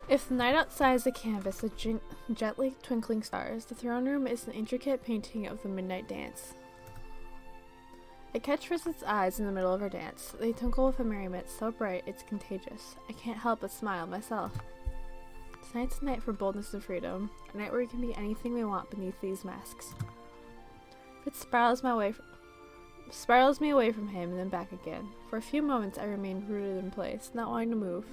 If the night outside is a canvas of gently twinkling stars, the throne room is an intricate painting of the midnight dance. I catch Fritz's eyes in the middle of our dance. They twinkle with a merriment so bright it's contagious. I can't help but smile myself. Tonight's a night for boldness and freedom, a night where we can be anything we want beneath these masks. Fritz spirals me away from him and then back again. For a few moments I remain rooted in place, not wanting to move.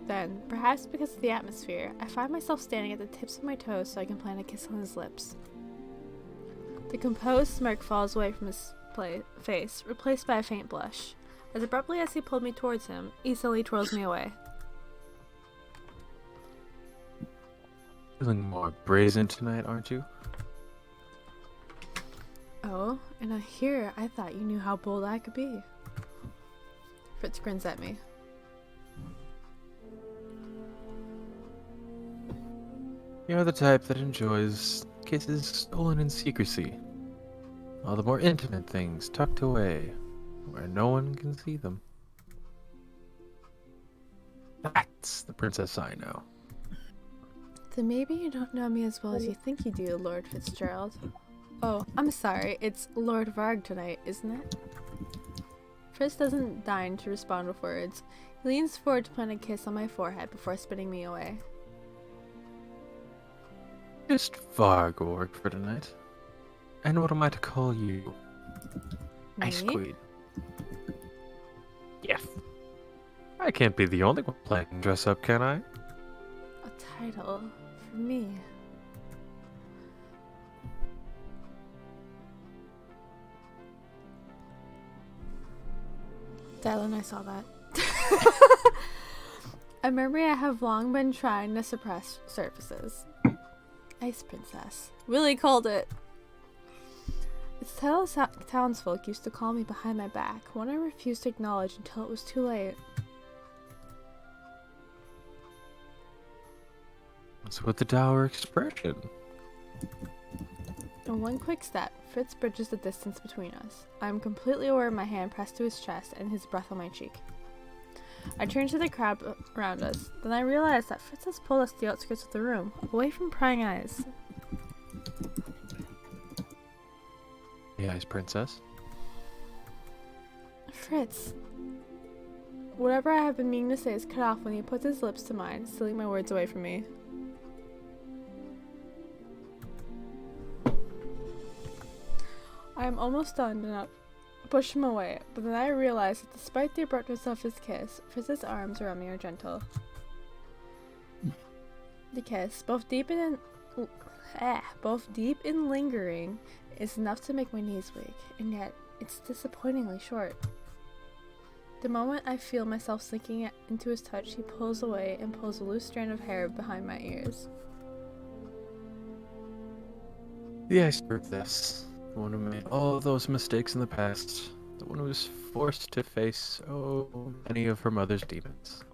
Then, perhaps because of the atmosphere, I find myself standing at the tips of my toes so I can plant a kiss on his lips. The composed smirk falls away from his face, replaced by a faint blush. As abruptly as he pulled me towards him, he suddenly twirls me away. Feeling more brazen tonight, aren't you? Oh, and here I thought you knew how bold I could be. Fritz grins at me. You're the type that enjoys kisses stolen in secrecy. All the more intimate things tucked away, where no one can see them. That's the princess I know. Then maybe you don't know me as well as you think you do, Lord Fitzgerald. Oh, I'm sorry, it's Lord Varg tonight, isn't it? Fritz doesn't deign to respond with words. He leans forward to plant a kiss on my forehead before spinning me away. Just Varg will work for tonight. And what am I to call you? Me? Ice Queen. Yes. I can't be the only one playing dress up, can I? A title for me. Dylan, I saw that. A memory I have long been trying to suppress surfaces. Ice Princess. Really called it. Its townsfolk used to call me behind my back, one I refused to acknowledge until it was too late. What's with the dour expression? In one quick step, Fritz bridges the distance between us. I am completely aware of my hand pressed to his chest and his breath on my cheek. I turn to the crowd around us. Then I realize that Fritz has pulled us to the outskirts of the room, away from prying eyes. The Ice Princess. Fritz. Whatever I have been meaning to say is cut off when he puts his lips to mine, stealing my words away from me. I am almost done and I push him away, but then I realize that despite the abruptness of his kiss, Fritz's arms around me are gentle. The kiss, both deep and lingering, is enough to make my knees weak, and yet it's disappointingly short. The moment I feel myself sinking into his touch, he pulls away and pulls a loose strand of hair behind my ears. The Ice Princess. The one who made all of those mistakes in the past. The one who was forced to face so many of her mother's demons.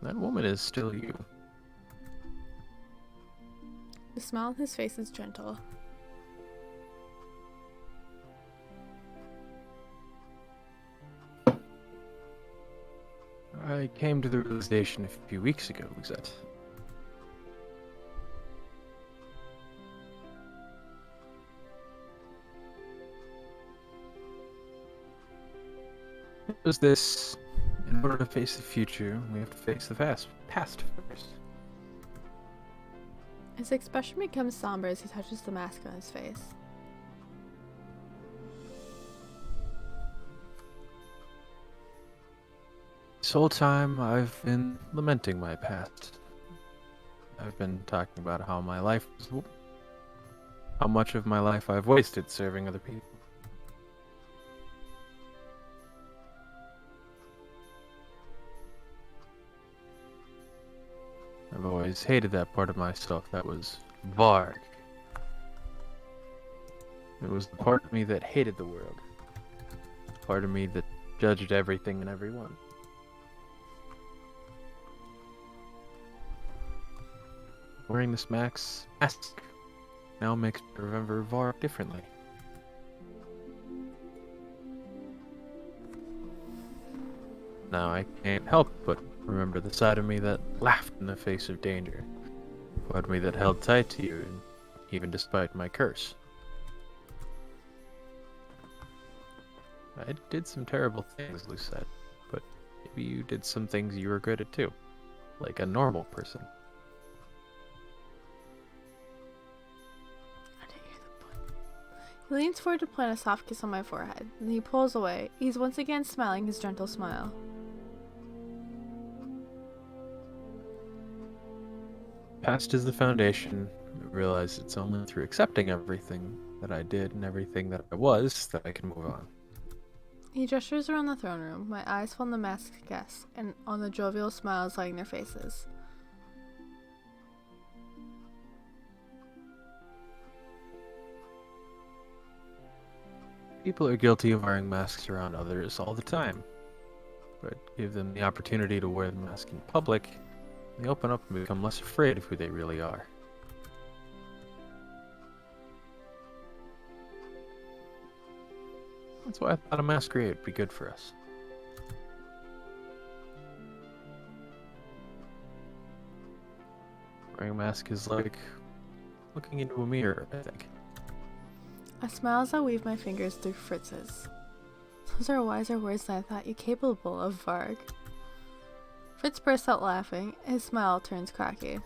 That woman is still you. The smile on his face is gentle. I came to the realization a few weeks ago, Lizette. It was this: in order to face the future, we have to face the past first. His expression becomes somber as he touches the mask on his face. This whole time, I've been lamenting my past. I've been talking about how much of my life I've wasted serving other people. I've always hated that part of myself that was Varg. It was the part of me that hated the world. The part of me that judged everything and everyone. Wearing this mask now makes me remember Varg differently. Now I can't help but remember the side of me that laughed in the face of danger. Part of me that held tight to you, even despite my curse. I did some terrible things, Lucette, but maybe you did some things you were good at too, like a normal person. I didn't hear the point. He leans forward to plant a soft kiss on my forehead, and he pulls away. He's once again smiling his gentle smile. Past is the foundation. I realize it's only through accepting everything that I did and everything that I was that I can move on. He gestures around the throne room. My eyes fall on the masked guests and on the jovial smiles lighting their faces. People are guilty of wearing masks around others all the time. But give them the opportunity to wear the mask in public, they open up and become less afraid of who they really are. That's why I thought a masquerade would be good for us. Wearing a mask is like looking into a mirror, I think. I smile as I weave my fingers through Fritz's. Those are wiser words than I thought you capable of, Varg. Fritz bursts out laughing. His smile turns cocky.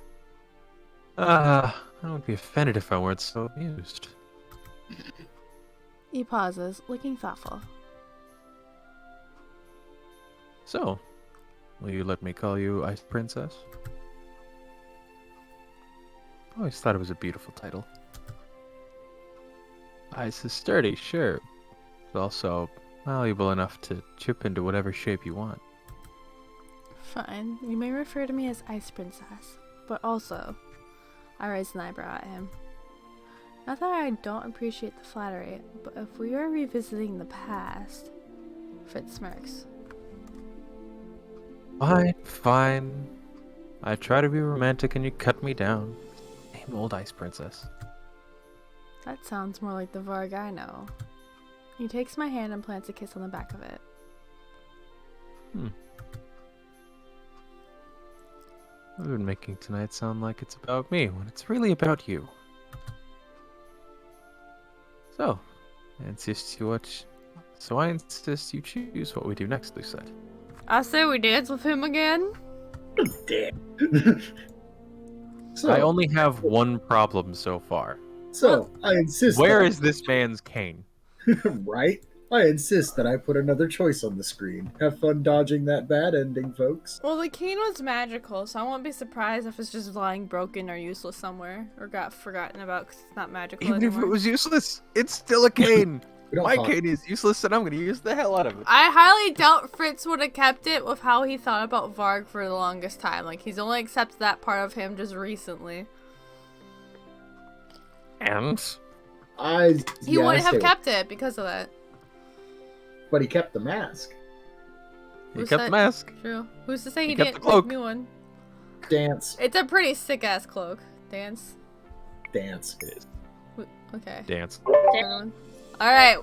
I would be offended if I weren't so amused. He pauses, looking thoughtful. So, will you let me call you Ice Princess? I always thought it was a beautiful title. Ice is sturdy, sure. It's also malleable enough to chip into whatever shape you want. Fine, you may refer to me as Ice Princess, but also, I raise an eyebrow at him. Not that I don't appreciate the flattery, but if we are revisiting the past, Fritz smirks. Fine. I try to be romantic and you cut me down. Same old Ice Princess. That sounds more like the Varg I know. He takes my hand and plants a kiss on the back of it. I've been making tonight sound like it's about me when it's really about you. So, I insist you choose what we do next, Lucette. I say we dance with him again? Damn. I only have one problem so far. So, I insist. Where is this man's cane? Right? I insist that I put another choice on the screen. Have fun dodging that bad ending, folks. Well, the cane was magical, so I won't be surprised if it's just lying broken or useless somewhere, or got forgotten about because it's not magical Even anymore. if it was useless, it's still a cane. We don't My talk- cane is useless, and I'm going to use the hell out of it. I highly doubt Fritz would have kept it with how he thought about Varg for the longest time. Like, he's only accepted that part of him just recently. And? He wouldn't have kept it because of that. But he kept the mask. He Who's kept that? the mask. True. Who's to say he kept didn't the cloak. make a new one? Dance. It's a pretty sick-ass cloak. Dance. Dance. It is. Okay. Dance. Alright.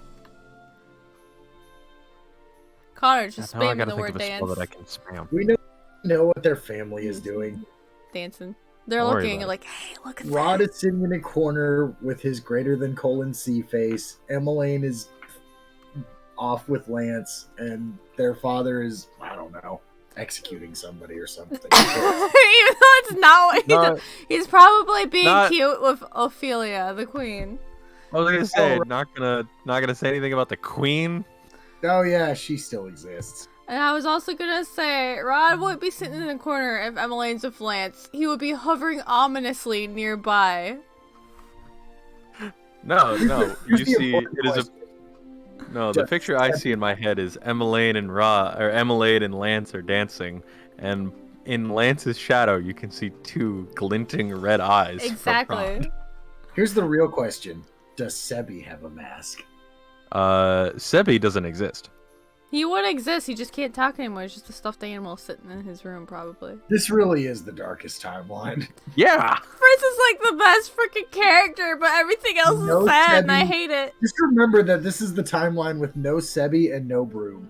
Connor, just Now I spamming gotta the think word of a dance. spell that I can spam. We know what their family is doing. Dancing. They're Don't worry looking about it. like, hey, look at Rod that. is sitting in a corner with his greater than colon C face. Emmeline is off with Lance, and their father is, I don't know, executing somebody or something. Even though it's not what he Not- does. He's probably being not- cute with Ophelia, the queen. I was gonna say, Oh, not gonna say anything about the queen. Oh yeah, she still exists. And I was also gonna say, Rod wouldn't be sitting in the corner if Emmeline's with Lance. He would be hovering ominously nearby. No. Here's You the see, important it is a question. no. The picture I see in my head is Emmeline and Emmeline and Lance are dancing, and in Lance's shadow, you can see two glinting red eyes. from Exactly. Rod. Here's the real question. Does Sebi have a mask? Sebi doesn't exist. He would exist, he just can't talk anymore. It's just a stuffed animal sitting in his room, probably. This really is the darkest timeline. Yeah. Fritz is like the best freaking character, but everything else No is sad and I Sebi. hate it. Just remember that this is the timeline with no Sebi and no broom.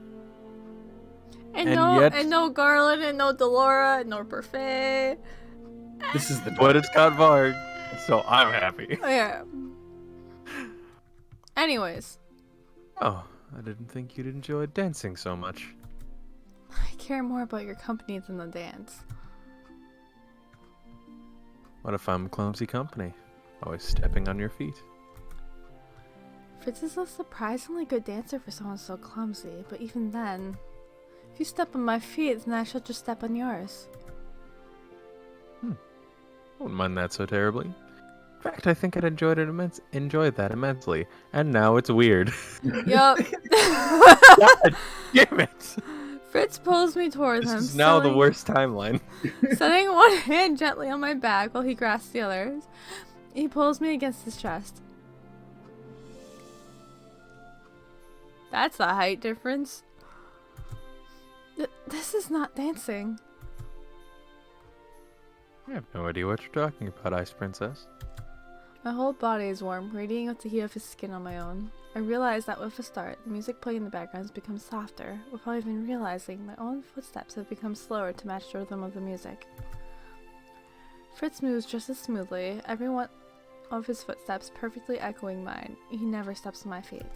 And And, yet, and no Garland, and no Delora, and no Parfait. This is the but it's got Varg, so I'm happy. Yeah. Anyways. Oh, I didn't think you'd enjoy dancing so much. I care more about your company than the dance. What if I'm clumsy company? Always stepping on your feet. Fritz is a surprisingly good dancer for someone so clumsy, but even then, if you step on my feet, then I shall just step on yours. Wouldn't mind that so terribly. In fact, I think I'd enjoyed that immensely. And now it's weird. Yup. God damn it! Fritz pulls me towards him. This is now the worst timeline. Setting one hand gently on my back while he grasps the others. He pulls me against his chest. That's a height difference. This is not dancing. I have no idea what you're talking about, Ice Princess. My whole body is warm, radiating with the heat of his skin on my own. I realize that with a start, the music playing in the background has become softer, without even realizing my own footsteps have become slower to match the rhythm of the music. Fritz moves just as smoothly, every one of his footsteps perfectly echoing mine. He never steps on my feet.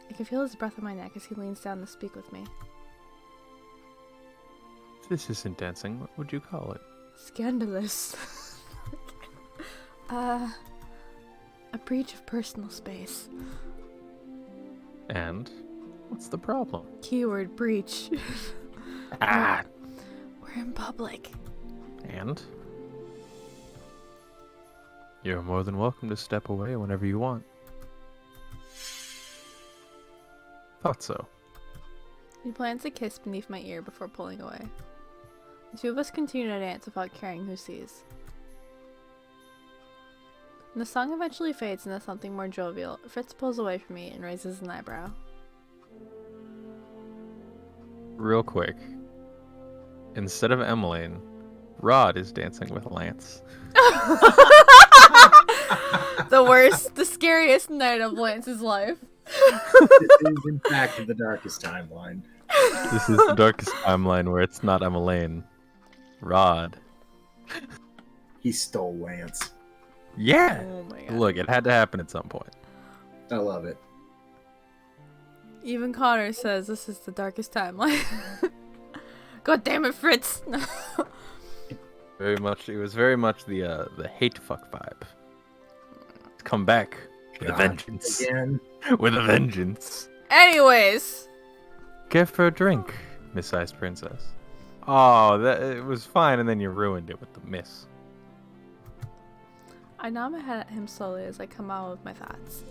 I can feel his breath on my neck as he leans down to speak with me. This isn't dancing. What would you call it? Scandalous. A breach of personal space. And what's the problem? Keyword breach. Ah! We're in public. And? You're more than welcome to step away whenever you want. Thought so. He plants a kiss beneath my ear before pulling away. The two of us continue to dance without caring who sees. When the song eventually fades into something more jovial, Fritz pulls away from me and raises an eyebrow. Real quick. Instead of Emmeline, Rod is dancing with Lance. The worst, the scariest night of Lance's life. This is, in fact, the darkest timeline. This is the darkest timeline where it's not Emmeline. Rod. He stole Lance. Yeah! Oh my god. Look, it had to happen at some point. I love it. Even Connor says this is the darkest timeline. God damn it, Fritz! It was very much the hate fuck vibe. Come back with a vengeance. Again. With a vengeance. Anyways. Give her a drink, Miss Ice Princess. Oh, it was fine, and then you ruined it with the miss. I nod my head at him slowly as I come out with my thoughts.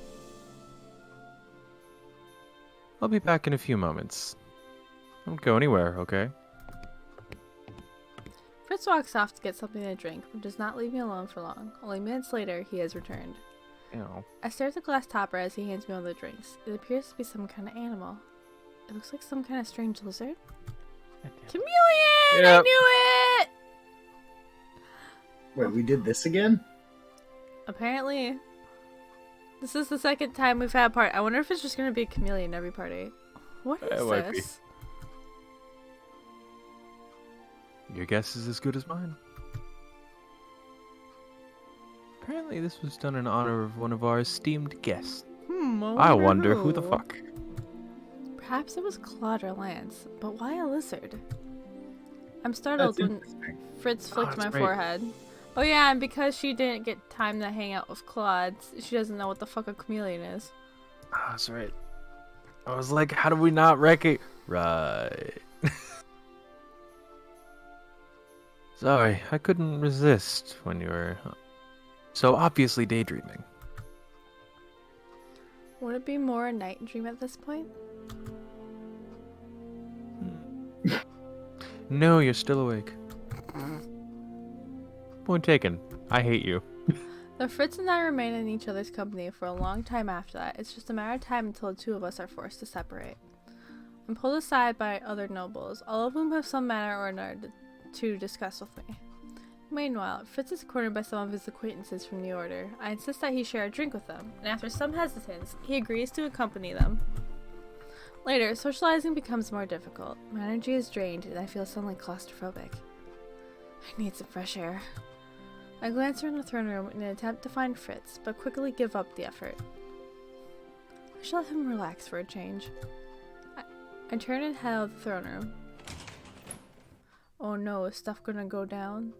I'll be back in a few moments. Don't go anywhere, okay? Fritz walks off to get something to drink, but does not leave me alone for long. Only minutes later, he has returned. You know. I stare at the glass topper as he hands me one of the drinks. It appears to be some kind of animal. It looks like some kind of strange lizard. Chameleon! Yep. I knew it! Wait, we did this again? Apparently. This is the second time we've had a party. I wonder if it's just going to be a chameleon every party. What is might be. this? Your guess is as good as mine. Apparently this was done in honor of one of our esteemed guests. I wonder who the fuck. Perhaps it was Claude or Lance, but why a lizard? I'm startled That's when interesting. Fritz flicked that's my right. forehead. Oh yeah, and because she didn't get time to hang out with Claude, she doesn't know what the fuck a chameleon is. Ah, that's right. I was like, how do we not recognize? Right. Sorry, I couldn't resist when you were so obviously daydreaming. Would it be more a night dream at this point? No, you're still awake. Point taken. I hate you. Though Fritz and I remain in each other's company for a long time after that, it's just a matter of time until the two of us are forced to separate. I'm pulled aside by other nobles, all of whom have some matter or another to discuss with me. Meanwhile, Fritz is cornered by some of his acquaintances from the Order. I insist that he share a drink with them, and after some hesitance, he agrees to accompany them. Later, socializing becomes more difficult. My energy is drained and I feel suddenly claustrophobic. I need some fresh air. I glance around the throne room in an attempt to find Fritz, but quickly give up the effort. I should let him relax for a change. I turn and head out of the throne room. Oh no, is stuff gonna go down?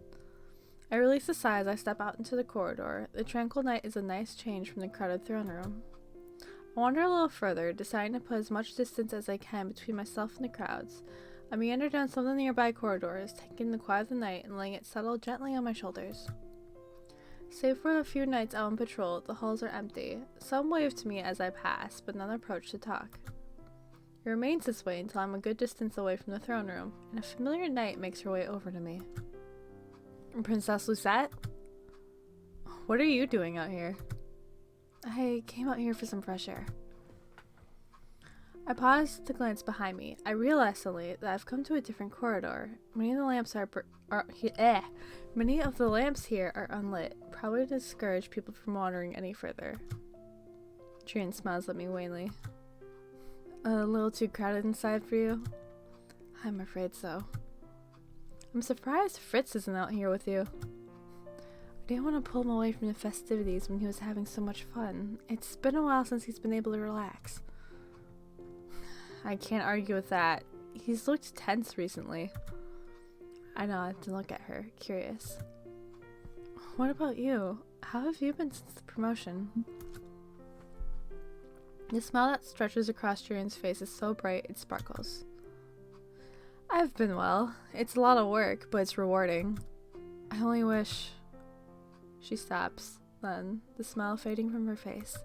I release a sigh as I step out into the corridor. The tranquil night is a nice change from the crowded throne room. I wander a little further, deciding to put as much distance as I can between myself and the crowds. I meander down some of the nearby corridors, taking the quiet of the night and letting it settle gently on my shoulders. Save for a few nights out on patrol, the halls are empty. Some wave to me as I pass, but none approach to talk. It remains this way until I'm a good distance away from the throne room, and a familiar knight makes her way over to me. Princess Lucette? What are you doing out here? I came out here for some fresh air. I pause to glance behind me. I realize suddenly that I've come to a different corridor. Many of the lamps Many of the lamps here are unlit, probably to discourage people from wandering any further. Tyrion smiles at me wanly. A little too crowded inside for you? I'm afraid so. I'm surprised Fritz isn't out here with you. I didn't want to pull him away from the festivities when he was having so much fun. It's been a while since he's been able to relax. I can't argue with that. He's looked tense recently. I nod to look at her, curious. What about you? How have you been since the promotion? The smile that stretches across Tyrion's face is so bright it sparkles. I've been well. It's a lot of work, but it's rewarding. I only wish... She stops, then, the smile fading from her face.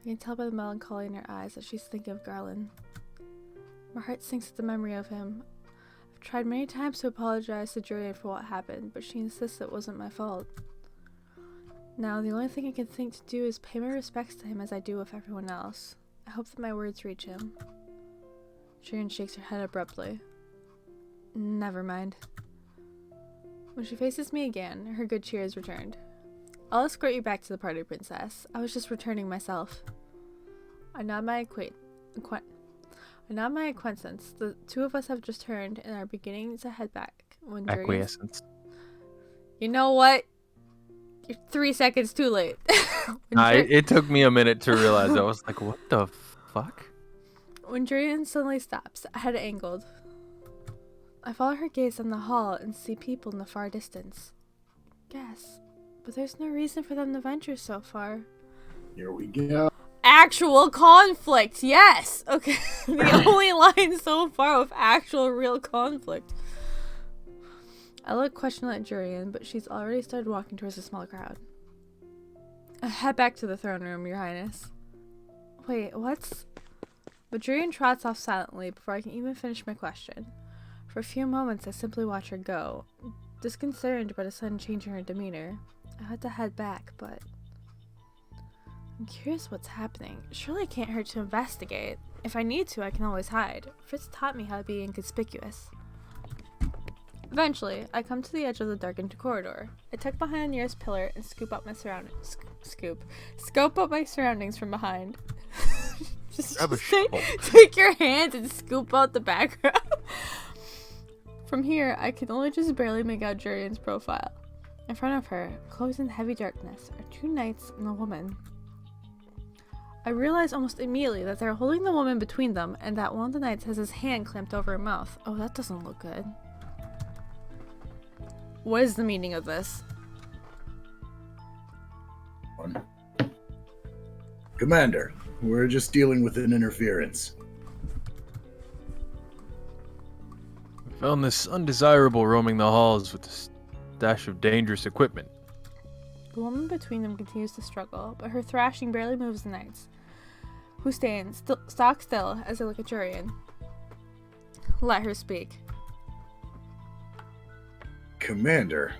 I can tell by the melancholy in her eyes that she's thinking of Garland. My heart sinks at the memory of him. I've tried many times to apologize to Julian for what happened, but she insists it wasn't my fault. Now, the only thing I can think to do is pay my respects to him as I do with everyone else. I hope that my words reach him. Tyrion shakes her head abruptly. Never mind. When she faces me again, her good cheer is returned. I'll escort you back to the party, princess. I was just returning myself. I nod my acquiescence. The two of us have just turned and are beginning to head back when Acquiescence. You know what? You're 3 seconds too late. It took me a minute to realize. I was like, what the fuck? When Julian suddenly stops, head angled, I follow her gaze down the hall and see people in the far distance. Guess, but there's no reason for them to venture so far. Here we go. Actual conflict, yes! Okay, the only line so far with actual real conflict. I look questioningly at Julian, but she's already started walking towards the small crowd. I head back to the throne room, Your Highness. Wait, what's... But Julian trots off silently before I can even finish my question. For a few moments, I simply watch her go, disconcerted by the sudden change in her demeanor. I had to head back, but... I'm curious what's happening. Surely it can't hurt to investigate. If I need to, I can always hide. Fritz taught me how to be inconspicuous. Eventually, I come to the edge of the darkened corridor. I tuck behind the nearest pillar and scope up my surroundings from behind. just take your hands and scoop out the background. From here, I can only just barely make out Julian's profile. In front of her, clothed in heavy darkness, are two knights and a woman. I realize almost immediately that they're holding the woman between them and that one of the knights has his hand clamped over her mouth. Oh, that doesn't look good. What is the meaning of this? Commander, we're just dealing with an interference. We found this undesirable roaming the halls with a stash of dangerous equipment. The woman between them continues to struggle, but her thrashing barely moves the knights, who stand stock still as they look at Julian. Let her speak. Commander.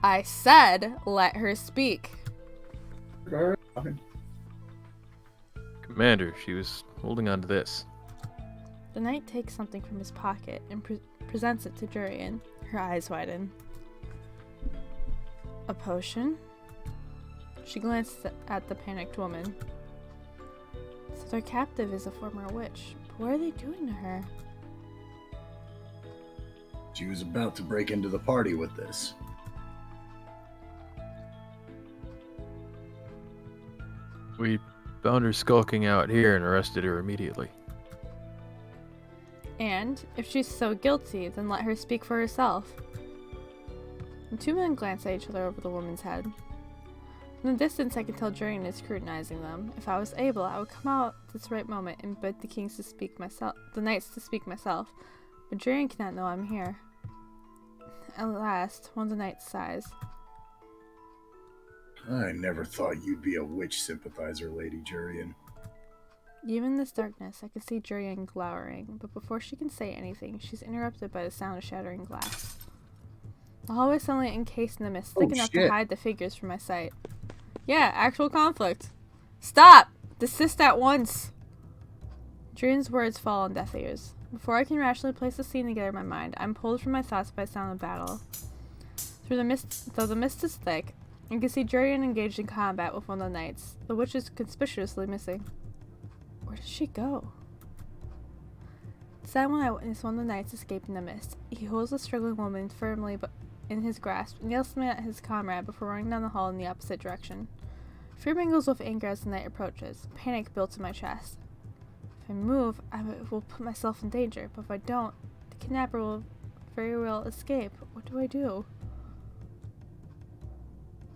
I said, let her speak. Commander, she was holding on to this. The knight takes something from his pocket and presents it to Julian. Her eyes widen. A potion? She glanced at the panicked woman. So their captive is a former witch. But what are they doing to her? She was about to break into the party with this. We found her skulking out here and arrested her immediately. And, if she's so guilty, then let her speak for herself. The two men glance at each other over the woman's head. From the distance, I can tell Jurian is scrutinizing them. If I was able, I would come out at this right moment and bid the knights to speak myself. But Jurian cannot know I'm here. At last, one of the knights sighs. I never thought you'd be a witch sympathizer, Lady Jurian. Even in this darkness, I can see Jurian glowering, but before she can say anything, she's interrupted by the sound of shattering glass. The hallway suddenly encased in the mist, thick enough to hide the figures from my sight. Yeah, actual conflict. Stop! Desist at once! Jurian's words fall on deaf ears. Before I can rationally place the scene together in my mind, I'm pulled from my thoughts by the sound of battle. Though the mist is thick, I can see Jurian engaged in combat with one of the knights. The witch is conspicuously missing. Where did she go? Sad when I witness one of the knights escaping the mist. He holds the struggling woman firmly in his grasp and yells something at his comrade before running down the hall in the opposite direction. Fear mingles with anger as the knight approaches. Panic builds in my chest. If I move, I will put myself in danger, but if I don't, the kidnapper will very well escape. What do I do?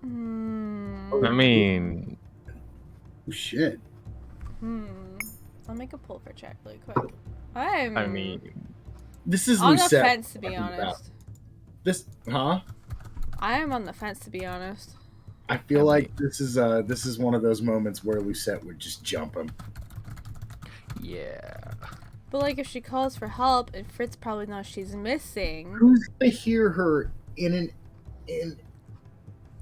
I mean... Oh, shit. I'll make a pull for check really quick. I mean... This is on Lucette the fence, to be honest. This, huh? I am on the fence, to be honest. I feel like this is one of those moments where Lucette would just jump him. Yeah. But like, if she calls for help, and Fritz probably knows she's missing. Who's gonna hear her in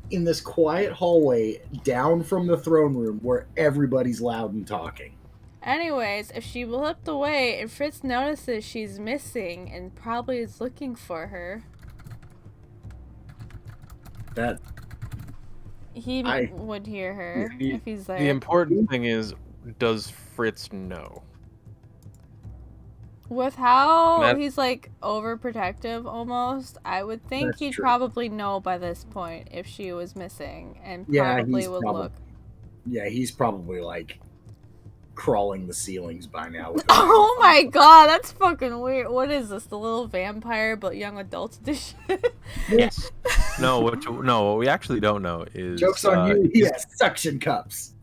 this quiet hallway down from the throne room where everybody's loud and talking? Anyways, if she looked away and Fritz notices she's missing and probably is looking for her, he would hear her if he's there. The important thing is, does Fritz know? With how he's like overprotective almost, I would think he'd probably know by this point if she was missing and probably would look. Yeah, he's probably like crawling the ceilings by now. Oh my god, that's fucking weird. What is this, the little vampire but young adult edition? Yes. What we actually don't know is... Joke's on you, he has suction cups.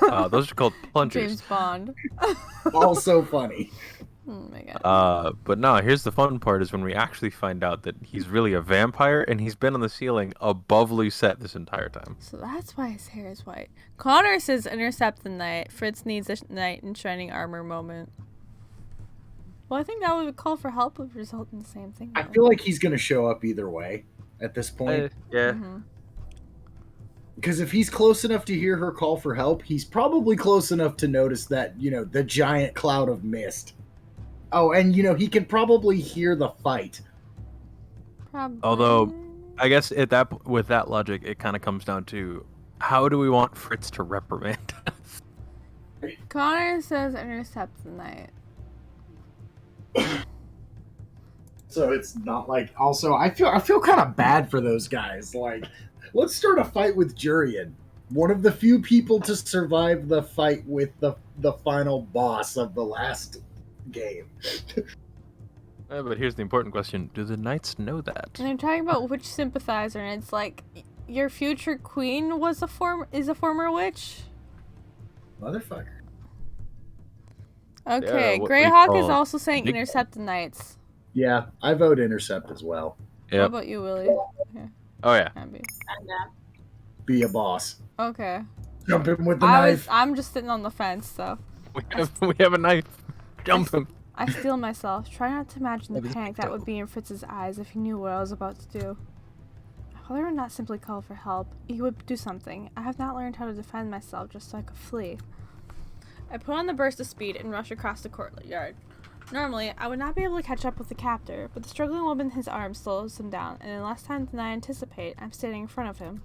Those are called plungers. James Bond. Also funny. Oh my god. But no, here's the fun part is when we actually find out that he's really a vampire and he's been on the ceiling above Lucette this entire time. So that's why his hair is white. Connor says intercept the knight. Fritz needs a knight in shining armor moment. Well, I think that would call for help would result in the same thing. I feel like he's gonna show up either way at this point. Yeah. Mm-hmm. Because if he's close enough to hear her call for help, he's probably close enough to notice that, the giant cloud of mist. Oh, and, he can probably hear the fight. Probably. Although, I guess with that logic, it kind of comes down to, how do we want Fritz to reprimand us? Connor says intercept the knight. So it's not like... Also, I feel kind of bad for those guys. Like, let's start a fight with Jurian. One of the few people to survive the fight with the final boss of the last game. But here's the important question. Do the knights know that? And they're talking about witch sympathizer, and it's like, your future queen is a former witch? Motherfucker. Okay, what Greyhawk we is call also saying big intercept the knights. Yeah, I vote intercept as well. How Yep. about you, Willie? Okay. Oh, yeah. Abby. Be a boss. Okay. Jump him with the knife. I'm just sitting on the fence, so. We have a knife. Jump him. I steel myself. Try not to imagine the panic that would be in Fritz's eyes if he knew what I was about to do. Father would not simply call for help. He would do something. I have not learned how to defend myself just so I could flee. I put on the burst of speed and rush across the courtyard. Normally, I would not be able to catch up with the captor, but the struggling woman in his arms slows him down, and in less time than I anticipate, I'm standing in front of him.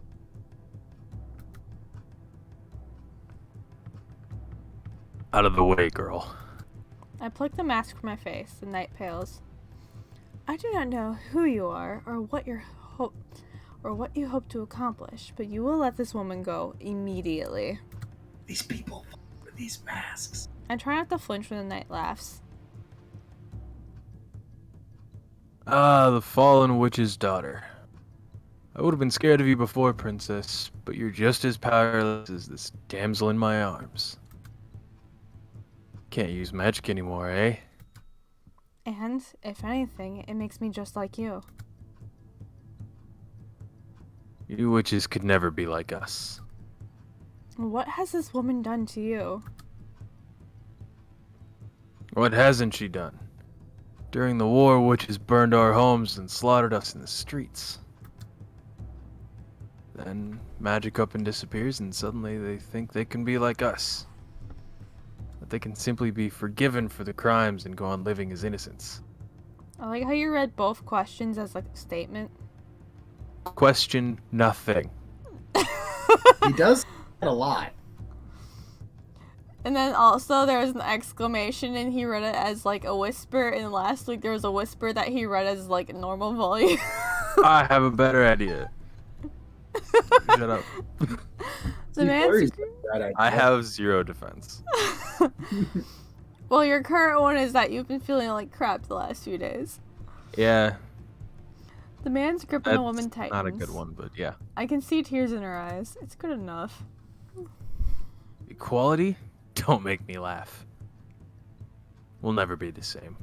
Out of the way, girl. I pluck the mask from my face. The knight pales. I do not know who you are or what you hope to accomplish, but you will let this woman go immediately. These people with these masks. I try not to flinch when the knight laughs. Ah, the fallen witch's daughter. I would have been scared of you before, princess, but you're just as powerless as this damsel in my arms. Can't use magic anymore, eh? And, if anything, it makes me just like you. You witches could never be like us. What has this woman done to you? What hasn't she done? During the war, witches burned our homes and slaughtered us in the streets. Then magic up and disappears, and suddenly they think they can be like us. That they can simply be forgiven for the crimes and go on living as innocents. I like how you read both questions as like a statement. Question nothing. He does a lot. And then also there was an exclamation and he read it as like a whisper, and last week there was a whisper that he read as like normal volume. I have a better idea. Shut up. The man's... I have zero defense. Well, your current one is that you've been feeling like crap the last few days. Yeah. The man's grip on the woman tightens. Not a good one, but yeah. I can see tears in her eyes. It's good enough. Equality? Don't make me laugh. We'll never be the same.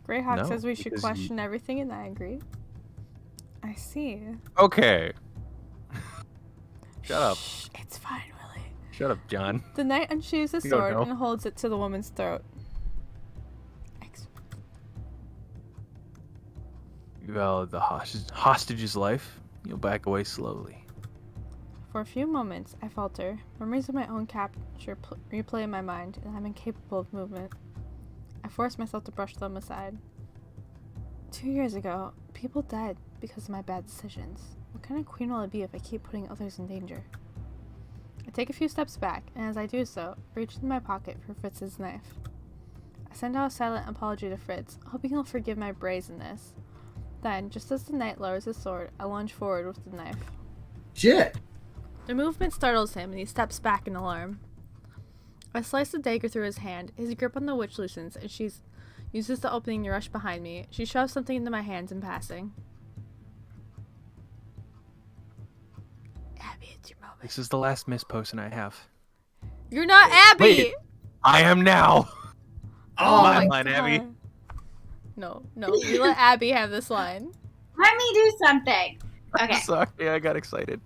Greyhawk No, says we should because question everything, and I agree. I see. Okay. Shut up. Shh, it's fine, Willie. Shut up, John. The knight unsheathes his You don't sword know. and holds it to the woman's throat. You valid the hostage's life. You'll back away slowly. For a few moments, I falter. Memories of my own capture replay in my mind, and I'm incapable of movement. I force myself to brush them aside. 2 years ago, people died because of my bad decisions. What kind of queen will I be if I keep putting others in danger? I take a few steps back, and as I do so, reach in my pocket for Fritz's knife. I send out a silent apology to Fritz, hoping he'll forgive my brazenness. Then, just as the knight lowers his sword, I lunge forward with the knife. Shit! The movement startles him, and he steps back in alarm. I slice the dagger through his hand. His grip on the witch loosens, and she uses the opening to rush behind me. She shoves something into my hands in passing. Abby, it's your moment. This is the last miss potion I have. You're not Abby! Wait. I am now! Oh, my my line, Abby. God. No. You let Abby have this line. Let me do something. Okay. Sorry, I got excited.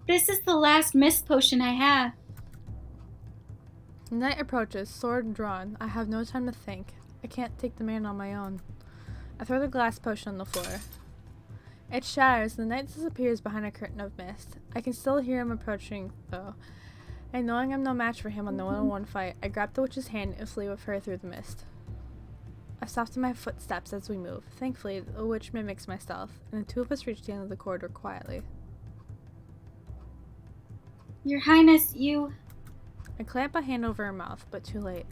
This is the last mist potion I have. The knight approaches, sword drawn. I have no time to think. I can't take the man on my own. I throw the glass potion on the floor. It shatters, and the knight disappears behind a curtain of mist. I can still hear him approaching, though. And knowing I'm no match for him on the one-on-one fight, I grab the witch's hand and flee with her through the mist. I soften my footsteps as we move. Thankfully, the witch mimics my stealth, and the two of us reach the end of the corridor quietly. Your Highness, you... I clamp a hand over her mouth, but too late.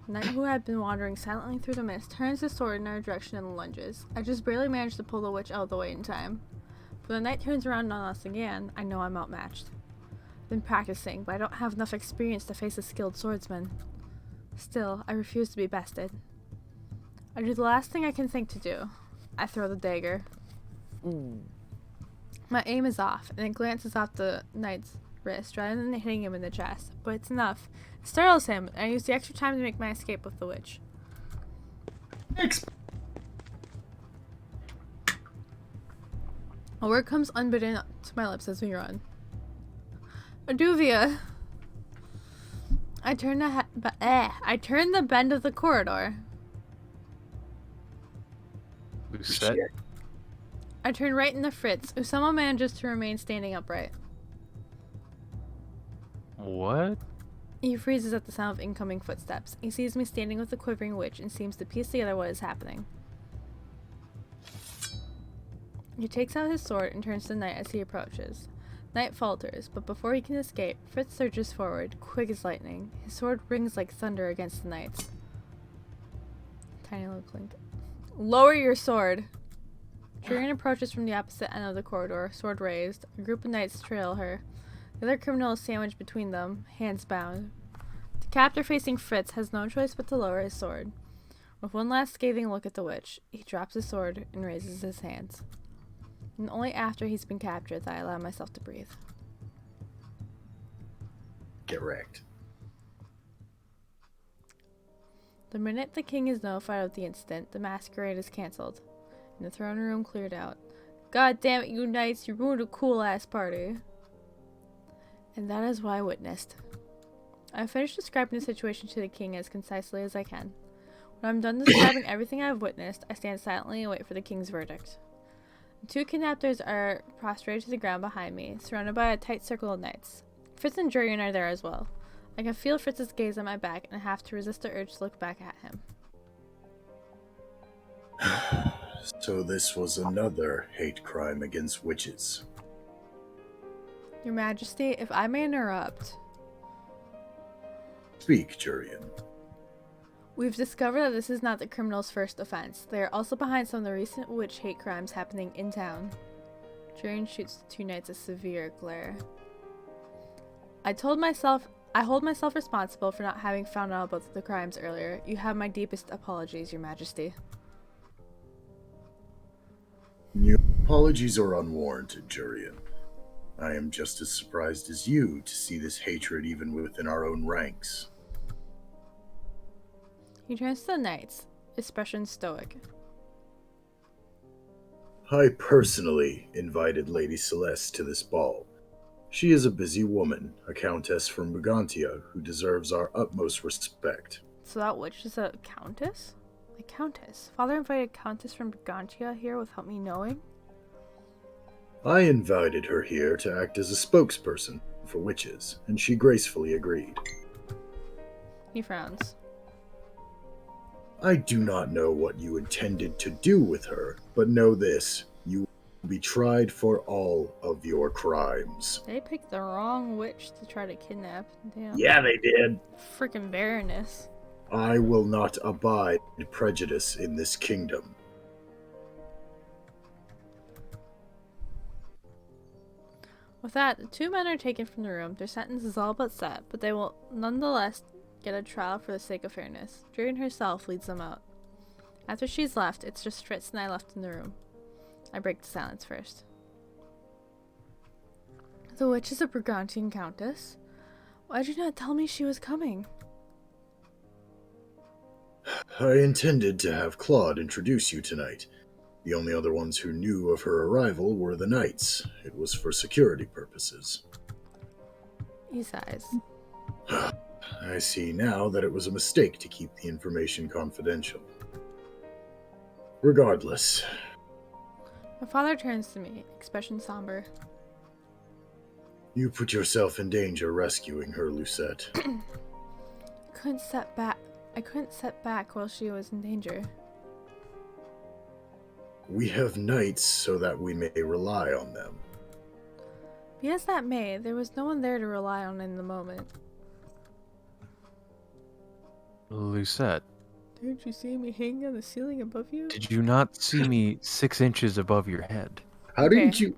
The knight, who had been wandering silently through the mist, turns his sword in our direction and lunges. I just barely manage to pull the witch out of the way in time. When the knight turns around on us again, I know I'm outmatched. I've been practicing, but I don't have enough experience to face a skilled swordsman. Still, I refuse to be bested. I do the last thing I can think to do. I throw the dagger. My aim is off, and it glances off the knight's wrist rather than hitting him in the chest, but it's enough. It startles him, and I use the extra time to make my escape with the witch. A word comes unbidden to my lips as we run. Aduvia! I turn the bend of the corridor. Who's set? I turn right into Fritz, who somehow manages to remain standing upright. What? He freezes at the sound of incoming footsteps. He sees me standing with the quivering witch and seems to piece together what is happening. He takes out his sword and turns to the knight as he approaches. Knight falters, but before he can escape, Fritz surges forward, quick as lightning. His sword rings like thunder against the knight's. Tiny little clink. Lower your sword! Jurian approaches from the opposite end of the corridor, sword raised. A group of knights trail her. The other criminal is sandwiched between them, hands bound. The captor facing Fritz has no choice but to lower his sword. With one last scathing look at the witch, he drops his sword and raises his hands. And only after he's been captured that I allow myself to breathe. Get wrecked. The minute the king is notified of the incident, the masquerade is cancelled, and the throne room cleared out. God damn it, you knights, you ruined a cool-ass party. And that is what I witnessed. I finished describing the situation to the king as concisely as I can. When I'm done describing everything I've witnessed, I stand silently and wait for the king's verdict. The two kidnappers are prostrated to the ground behind me, surrounded by a tight circle of knights. Fritz and Jurian are there as well. I can feel Fritz's gaze on my back, and I have to resist the urge to look back at him. So this was another hate crime against witches. Your Majesty, if I may interrupt. Speak, Jurian. We've discovered that this is not the criminal's first offense. They are also behind some of the recent witch hate crimes happening in town. Jurian shoots the two knights a severe glare. I hold myself responsible for not having found out about the crimes earlier. You have my deepest apologies, Your Majesty. Your apologies are unwarranted, Jurian. I am just as surprised as you to see this hatred even within our own ranks. He turns to the knights, expression stoic. I personally invited Lady Celeste to this ball. She is a busy woman, a countess from Brigantia, who deserves our utmost respect. So that witch is a countess? A countess? Father invited a countess from Brigantia here without me knowing? I invited her here to act as a spokesperson for witches, and she gracefully agreed. He frowns. I do not know what you intended to do with her, but know this, you will be tried for all of your crimes. They picked the wrong witch to try to kidnap. Damn. Yeah, they did. Freaking Baroness. I will not abide prejudice in this kingdom. With that, the two men are taken from the room. Their sentence is all but set, but they will nonetheless get a trial for the sake of fairness. Jurian herself leads them out. After she's left, it's just Fritz and I left in the room. I break the silence first. The witch is a Brigantian countess? Why did you not tell me she was coming? I intended to have Claude introduce you tonight. The only other ones who knew of her arrival were the knights. It was for security purposes. He sighs. I see now that it was a mistake to keep the information confidential. Regardless. My father turns to me, expression somber. You put yourself in danger rescuing her, Lucette. I couldn't set back while she was in danger. We have knights so that we may rely on them. Be as that may, there was no one there to rely on in the moment. Lucette, Didn't you see me hanging on the ceiling above you? did you not see me 6 inches above your head? How did you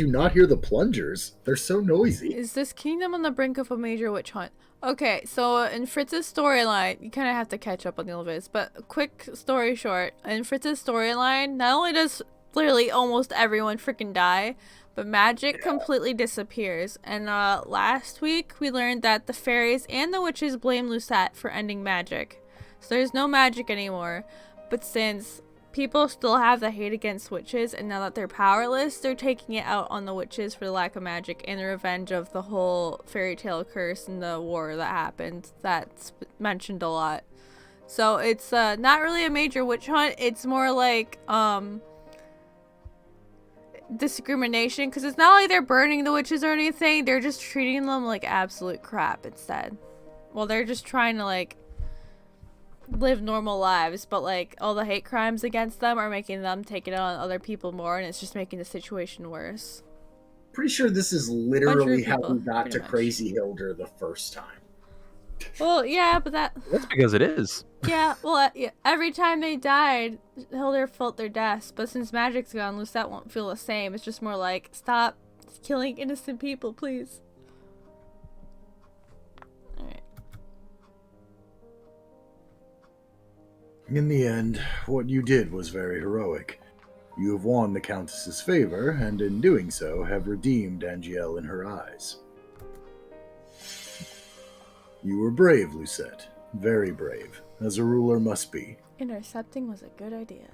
not hear the plungers? They're so noisy. Is this kingdom on the brink of a major witch hunt? Okay, so in Fritz's storyline, you kind of have to catch up on the Elvis, but quick story short, in Fritz's storyline, not only does literally almost everyone freaking die, but magic completely disappears. And last week, we learned that the fairies and the witches blame Lucette for ending magic. So there's no magic anymore, but since people still have the hate against witches, and now that they're powerless, they're taking it out on the witches for the lack of magic and the revenge of the whole fairy tale curse and the war that happened. That's mentioned a lot. So it's not really a major witch hunt. It's more like discrimination, because it's not like they're burning the witches or anything. They're just treating them like absolute crap instead. Well, they're just trying to like live normal lives, but like all the hate crimes against them are making them take it on other people more, and it's just making the situation worse. Pretty sure this is literally how people, we got pretty to much. Crazy Hilder the first time. Well, yeah, but That's because it is. yeah, well, yeah, every time they died, Hilder felt their deaths. But since magic's gone, Lucette won't feel the same. It's just more like, stop killing innocent people, please. Alright. In the end, what you did was very heroic. You have won the Countess's favor, and in doing so, have redeemed Angielle in her eyes. You were brave, Lucette. Very brave, as a ruler must be. Intercepting was a good idea.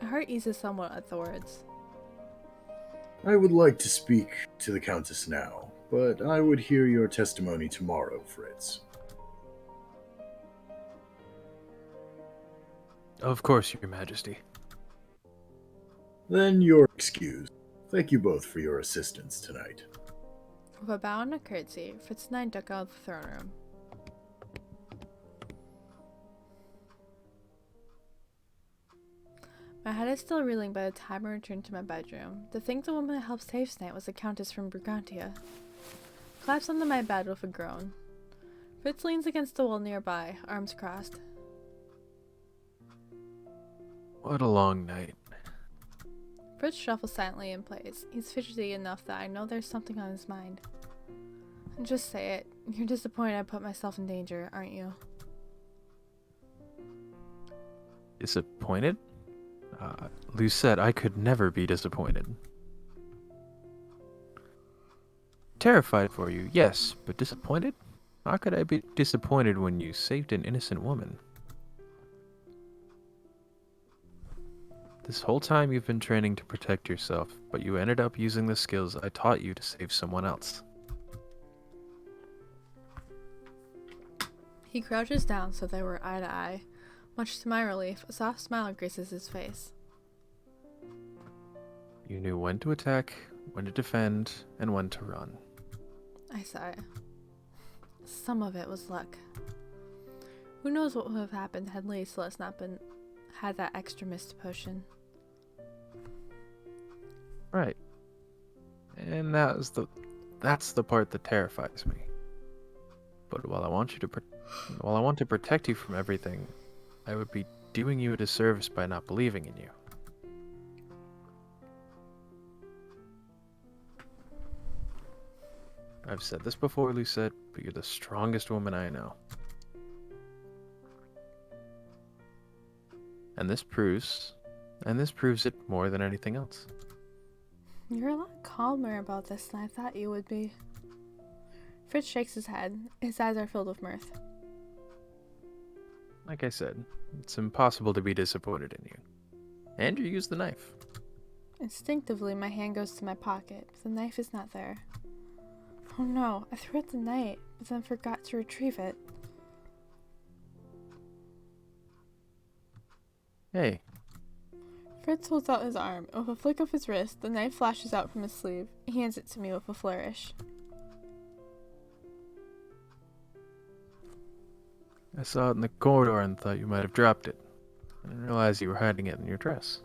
My heart eases somewhat at the words. I would like to speak to the Countess now, but I would hear your testimony tomorrow, Fritz. Of course, Your Majesty. Then you're excused. Thank you both for your assistance tonight. With a bow and a curtsy, Fritz and I duck out of the throne room. My head is still reeling by the time I return to my bedroom. To think the woman that helped save Snape was the Countess from Brigantia. Collapse onto my bed with a groan. Fritz leans against the wall nearby, arms crossed. What a long night. Fritz shuffles silently in place. He's fidgety enough that I know there's something on his mind. Just say it. You're disappointed I put myself in danger, aren't you? Disappointed? Lucette, I could never be disappointed. Terrified for you, yes, but disappointed? How could I be disappointed when you saved an innocent woman? This whole time you've been training to protect yourself, but you ended up using the skills I taught you to save someone else. He crouches down so they were eye to eye. Much to my relief, a soft smile graces his face. You knew when to attack, when to defend, and when to run. I sigh. Some of it was luck. Who knows what would have happened had Lady Celeste not had that extra mist potion. Right. And that's the part that terrifies me. But while I want to protect you from everything, I would be doing you a disservice by not believing in you. I've said this before, Lucette, but you're the strongest woman I know. And this proves it more than anything else. You're a lot calmer about this than I thought you would be. Fritz shakes his head. His eyes are filled with mirth. Like I said, it's impossible to be disappointed in you. And you used the knife. Instinctively, my hand goes to my pocket, but the knife is not there. Oh no, I threw it at the night, but then forgot to retrieve it. Hey. Fritz holds out his arm, and with a flick of his wrist, the knife flashes out from his sleeve. He hands it to me with a flourish. I saw it in the corridor and thought you might have dropped it. I didn't realize you were hiding it in your dress.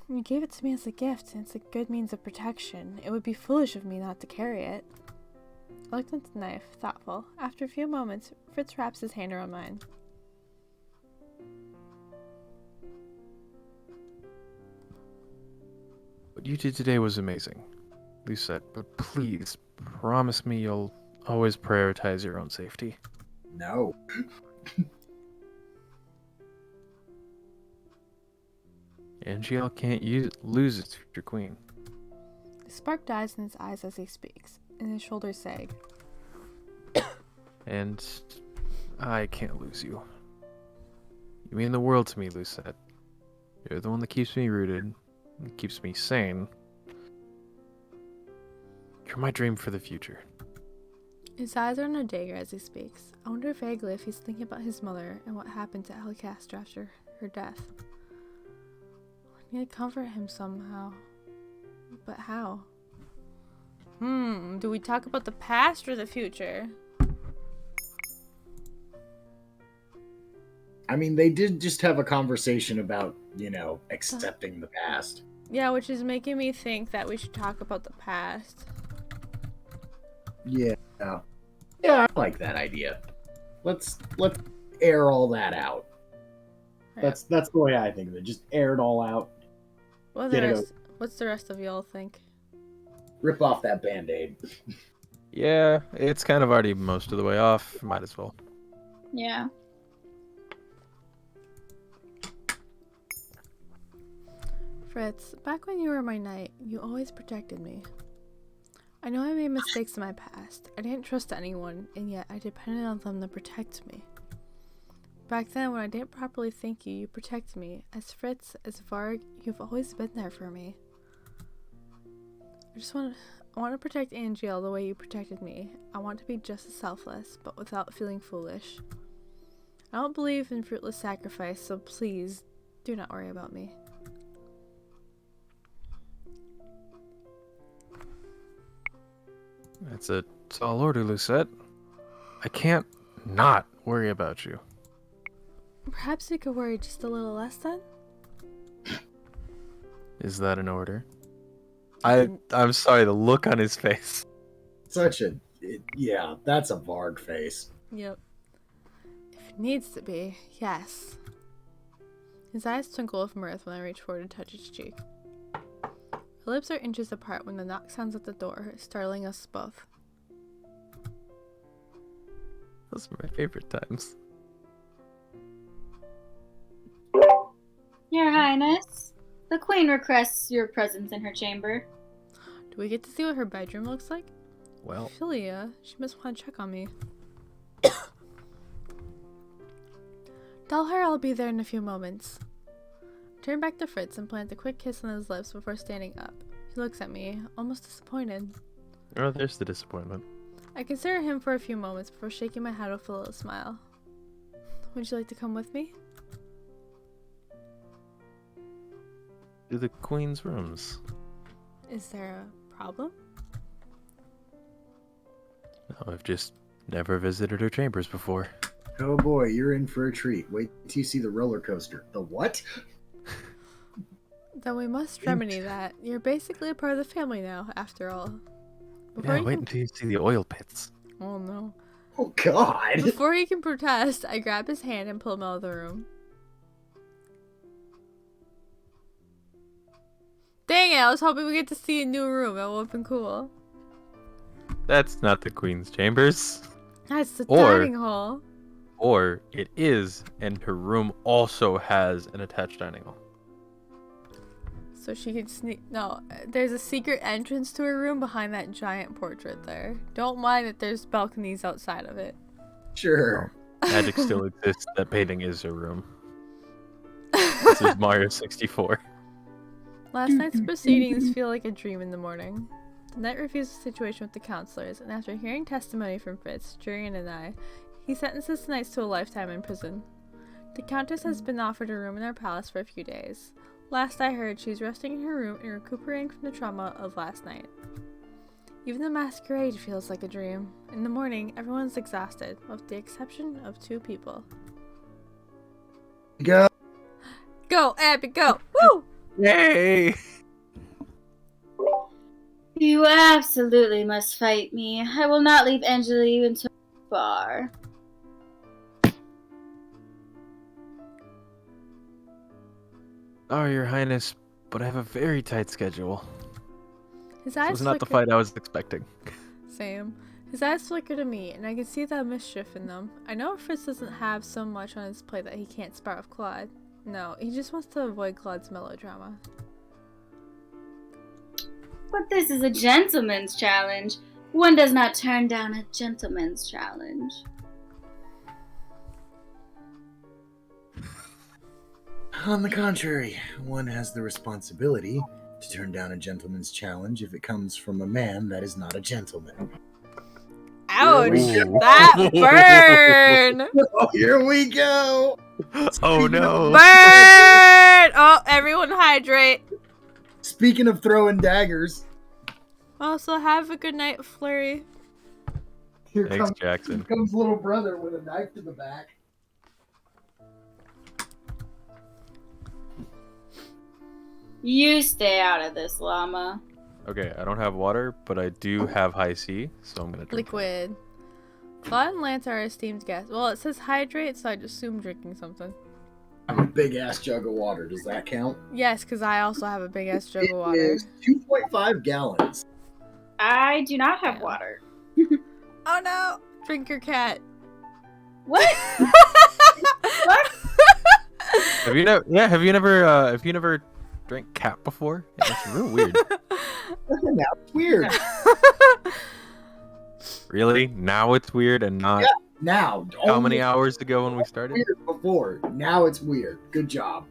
You gave it to me as a gift, and it's a good means of protection. It would be foolish of me not to carry it. I looked at the knife, thoughtful. After a few moments, Fritz wraps his hand around mine. What you did today was amazing, Lucette, but please, promise me you'll always prioritize your own safety. No. Angielle can't lose its future queen. The spark dies in his eyes as he speaks, and his shoulders sag. And I can't lose you. You mean the world to me, Lucette. You're the one that keeps me rooted, and keeps me sane. You're my dream for the future. His eyes are on a dagger as he speaks. I wonder vaguely if he's thinking about his mother and what happened to Helicastra after her death. I need to comfort him somehow. But how? Do we talk about the past or the future? I mean, they did just have a conversation about, accepting the past. Yeah, which is making me think that we should talk about the past. Yeah. Yeah, I like that idea. Let's air all that out. Yeah. That's the way I think of it. Just air it all out. What's Get it over. the rest of y'all think? Rip off that band-aid. Yeah, it's kind of already most of the way off. Might as well. Yeah. Fritz, back when you were my knight, you always protected me. I know I made mistakes in my past. I didn't trust anyone, and yet I depended on them to protect me. Back then, when I didn't properly thank you, you protected me. As Fritz, as Varg, you've always been there for me. I want to protect Angel the way you protected me. I want to be just as selfless, but without feeling foolish. I don't believe in fruitless sacrifice, so please, do not worry about me. It's a tall order, Lucette. I can't not worry about you. Perhaps we could worry just a little less then? Is that an order? I'm sorry, the look on his face. Yeah, that's a Varg face. Yep. If it needs to be, yes. His eyes twinkle with mirth when I reach forward to touch his cheek. Our lips are inches apart when the knock sounds at the door, startling us both. Those are my favorite times. Your Highness, the Queen requests your presence in her chamber. Do we get to see what her bedroom looks like? Well, Philia, she must want to check on me. Tell her I'll be there in a few moments. I turn back to Fritz and plant a quick kiss on his lips before standing up. He looks at me, almost disappointed. oh, there's the disappointment. I consider him for a few moments before shaking my head with a little smile. Would you like to come with me? To the Queen's rooms. Is there a problem? No, I've just never visited her chambers before. Oh boy, you're in for a treat. Wait till you see the roller coaster. The what? Then we must remedy that. You're basically a part of the family now, after all. Yeah, wait until you see the oil pits. Oh no. Oh god! Before he can protest, I grab his hand and pull him out of the room. Dang it, I was hoping we get to see a new room. That would have been cool. That's not the Queen's chambers. That's the Or- dining hall. Or it is, and her room also has an attached dining hall. So she can sneak. No, there's a secret entrance to her room behind that giant portrait there. Don't mind that there's balconies outside of it. Sure. Magic still exists. That painting is her room. This is Mario 64. Last night's proceedings feel like a dream in the morning. The knight reviews the situation with the counselors, and after hearing testimony from Fritz, Jurian, and I, he sentences the knights to a lifetime in prison. The countess has been offered a room in our palace for a few days. Last I heard, she's resting in her room and recuperating from the trauma of last night. Even the masquerade feels like a dream. In the morning, everyone's exhausted, with the exception of 2 people. Go. Go, Abby, go! Woo! Yay! You absolutely must fight me. I will not leave Angela until far. Oh, Your Highness, but I have a very tight schedule. His This eyes was not the flicker- fight I was expecting. Same. His eyes flicker to me, and I can see the mischief in them. I know Fritz doesn't have so much on his plate that he can't spar with Claude. No, he just wants to avoid Claude's melodrama. But this is a gentleman's challenge. One does not turn down a gentleman's challenge. On the contrary, one has the responsibility to turn down a gentleman's challenge if it comes from a man that is not a gentleman. Ouch! Ooh. That burn! Oh, here we go! Oh no! Burn! Oh, everyone hydrate. Speaking of throwing daggers, Also, have a good night, Flurry. here Thanks, Jackson. comes little brother with a knife to the back. You stay out of this, llama. Okay, I don't have water, but I do have high C, so I'm gonna drink that. Liquid. Claude and Lance are our esteemed guests. Well, it says hydrate, so I just assume drinking something. I have a big ass jug of water. Does that count? Yes, because I also have a big ass jug It of water. is 2.5 gallons. I do not have Yeah. water. Oh no! Drink your cat. What? What? Have you never drank cat before? Yeah, that's real weird. Now it's weird. Really? Now it's weird and not Yeah. Now. how only many hours ago when we started? weird before. Now it's weird. Good job.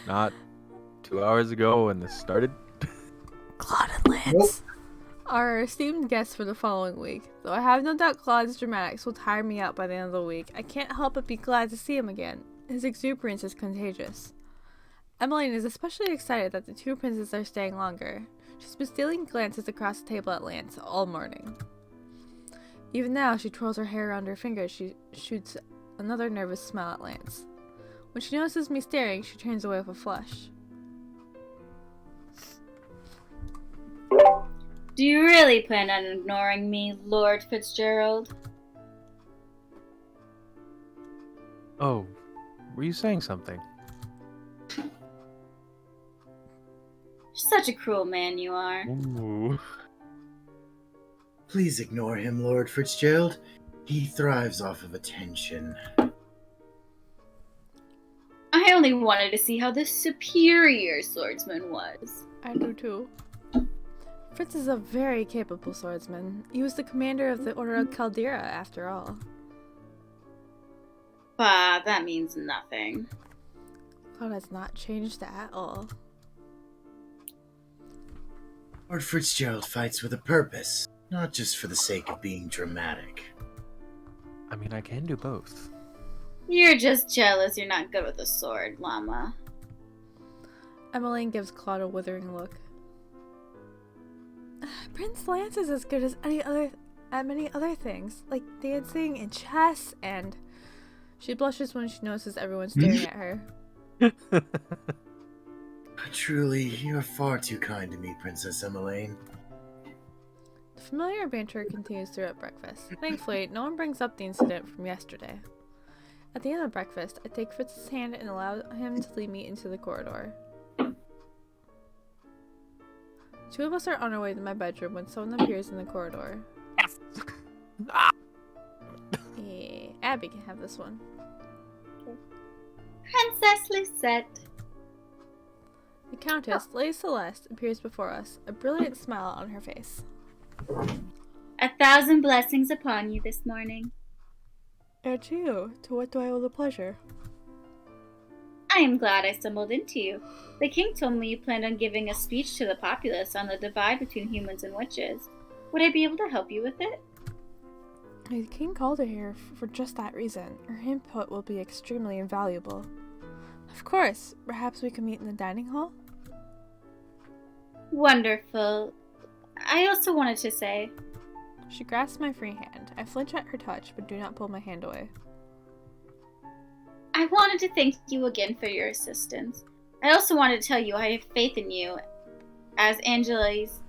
Not 2 hours ago when this started. Claude and Lance are our esteemed guests for the following week. Though I have no doubt Claude's dramatics will tire me out by the end of the week, I can't help but be glad to see him again. His exuberance is contagious. Emmeline is especially excited that the two princes are staying longer. She's been stealing glances across the table at Lance all morning. Even now, she twirls her hair around her fingers. She shoots another nervous smile at Lance. When she notices me staring, she turns away with a flush. Do you really plan on ignoring me, Lord Fitzgerald? Oh, were you saying something? Such a cruel man you are. Ooh. Please ignore him, Lord Fitzgerald. He thrives off of attention. I only wanted to see how the superior swordsman was. I do too. Fritz is a very capable swordsman. He was the commander of the Order of Caldera, after all. Bah, that means nothing. Claude has not changed at all. Lord Fitzgerald fights with a purpose, not just for the sake of being dramatic. I mean, I can do both. You're just jealous you're not good with a sword, llama. Emmeline gives Claude a withering look. Prince Lance is as good as many other things, like dancing and chess, and she blushes when she notices everyone staring at her. Truly, you are far too kind to me, Princess Emmeline. The familiar banter continues throughout breakfast. Thankfully, no one brings up the incident from yesterday. At the end of breakfast, I take Fritz's hand and allow him to lead me into the corridor. Two of us are on our way to my bedroom when someone appears in the corridor. Yeah, Abby can have this one. Princess Lucette. The Countess, Lady Celeste, appears before us, a brilliant smile on her face. 1,000 blessings upon you this morning. And to you, to what do I owe the pleasure? I am glad I stumbled into you. The king told me you planned on giving a speech to the populace on the divide between humans and witches. Would I be able to help you with it? The king called her here for just that reason. Her input will be extremely invaluable. Of course, perhaps we can meet in the dining hall? Wonderful. I also wanted to say... She grasps my free hand. I flinch at her touch, but do not pull my hand away. I wanted to thank you again for your assistance. I also wanted to tell you I have faith in you as Angela's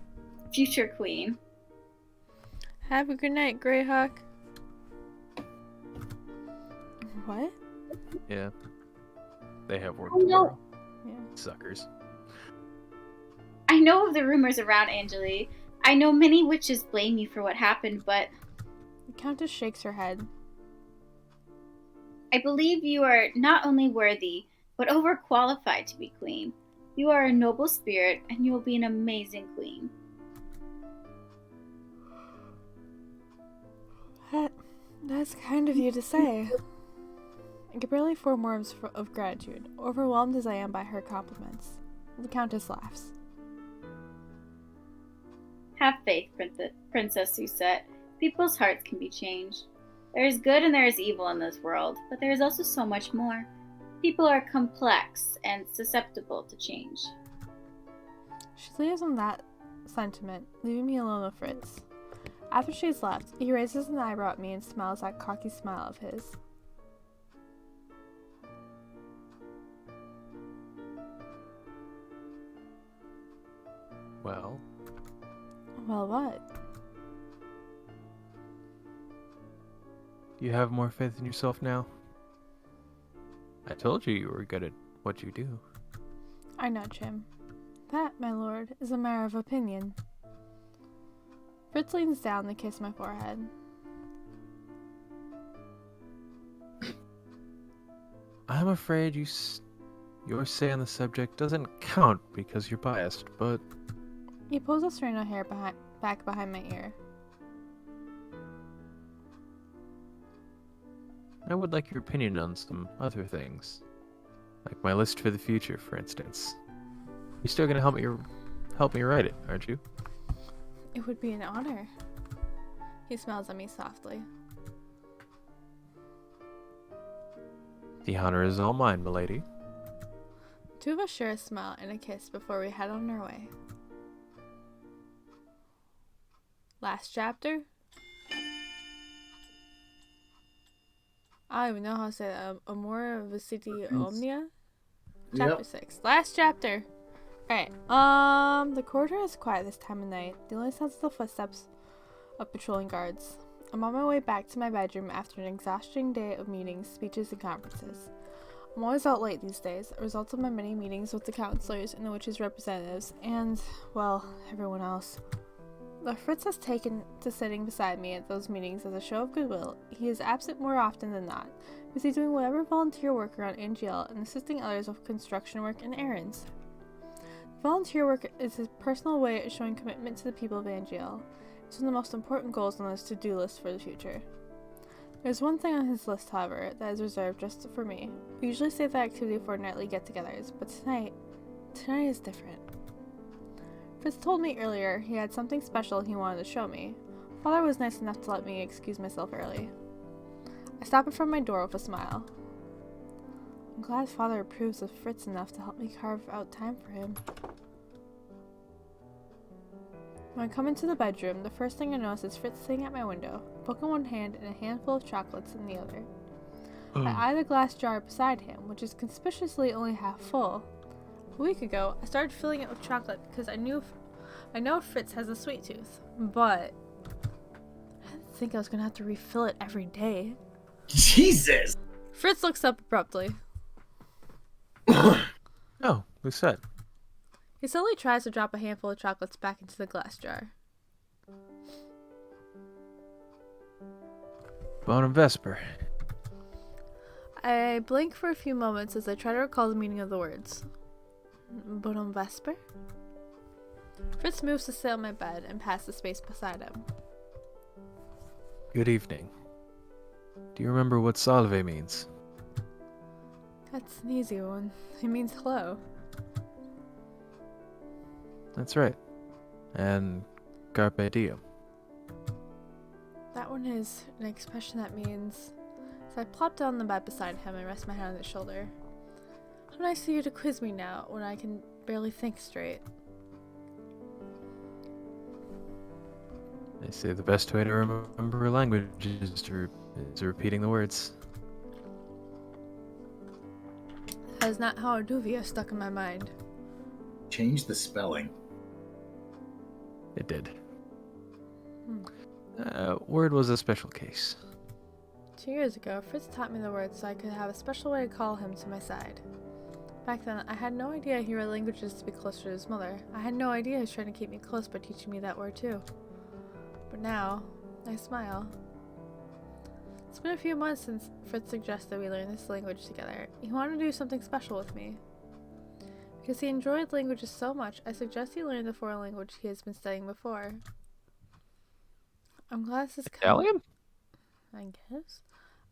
future queen. Have a good night, Greyhawk. What? Yeah. They have work Oh, no. tomorrow. Yeah. Suckers. I know of the rumors around Angeli. I know many witches blame you for what happened, but The Countess shakes her head. I believe you are not only worthy, but overqualified to be queen. You are a noble spirit, and you will be an amazing queen. That's kind of you to say. I can barely form words of gratitude, overwhelmed as I am by her compliments. The Countess laughs. Have faith, Princess Susette. People's hearts can be changed. There is good and there is evil in this world, but there is also so much more. People are complex and susceptible to change. She leaves on that sentiment, leaving me alone with Fritz. After she's left, he raises an eyebrow at me and smiles that cocky smile of his. Well, Well, what? do you have more faith in yourself now? I told you were good at what you do. I nudge him. That, my lord, is a matter of opinion. Fritz leans down to kiss my forehead. I'm afraid your say on the subject doesn't count because you're biased, but He pulls a strand of hair back behind my ear. I would like your opinion on some other things. Like my list for the future, for instance. You're still gonna help me write it, aren't you? It would be an honor. He smiles at me softly. The honor is all mine, milady. Two of us share a smile and a kiss before we head on our way. Last chapter? I don't even know how to say that. Amor Viciti Omnia? Chapter 6. Last chapter! Alright, the corridor is quiet this time of night. The only sounds of the footsteps of patrolling guards. I'm on my way back to my bedroom after an exhausting day of meetings, speeches, and conferences. I'm always out late these days, a result of my many meetings with the counselors and the witches' representatives, and, well, everyone else. Though Fritz has taken to sitting beside me at those meetings as a show of goodwill, he is absent more often than not, busy doing whatever volunteer work around NGL and assisting others with construction work and errands. Volunteer work is his personal way of showing commitment to the people of NGL. It's one of the most important goals on his to-do list for the future. There's one thing on his list, however, that is reserved just for me. We usually save that activity for nightly get-togethers, but tonight is different. Fritz told me earlier he had something special he wanted to show me. Father was nice enough to let me excuse myself early. I stop in front of my door with a smile. I'm glad Father approves of Fritz enough to help me carve out time for him. When I come into the bedroom, the first thing I notice is Fritz sitting at my window, a book in one hand and a handful of chocolates in the other. I eye the glass jar beside him, which is conspicuously only half full. A week ago, I started filling it with chocolate because I know Fritz has a sweet tooth, but I didn't think I was gonna have to refill it every day. Jesus! Fritz looks up abruptly. Oh, who said? He slowly tries to drop a handful of chocolates back into the glass jar. Bonum Vesper. I blink for a few moments as I try to recall the meaning of the words. Bonum Vesper? Fritz moves to sit on my bed and pass the space beside him. Good evening. Do you remember what salve means? That's an easy one. It means hello. That's right. And carpe diem. That one is an expression that means... So I plop down on the bed beside him and rest my hand on his shoulder. How nice of you to quiz me now when I can barely think straight. They say the best way to remember a language is repeating the words. That is not how Arduvia stuck in my mind. Change the spelling. It did. Word was a special case. 2 years ago, Fritz taught me the word so I could have a special way to call him to my side. Back then, I had no idea he read languages to be closer to his mother. I had no idea he was trying to keep me close by teaching me that word too. But now, I smile. It's been a few months since Fritz suggested we learn this language together. He wanted to do something special with me. Because he enjoyed languages so much, I suggest he learn the foreign language he has been studying before. I'm glad this is Italian? I guess.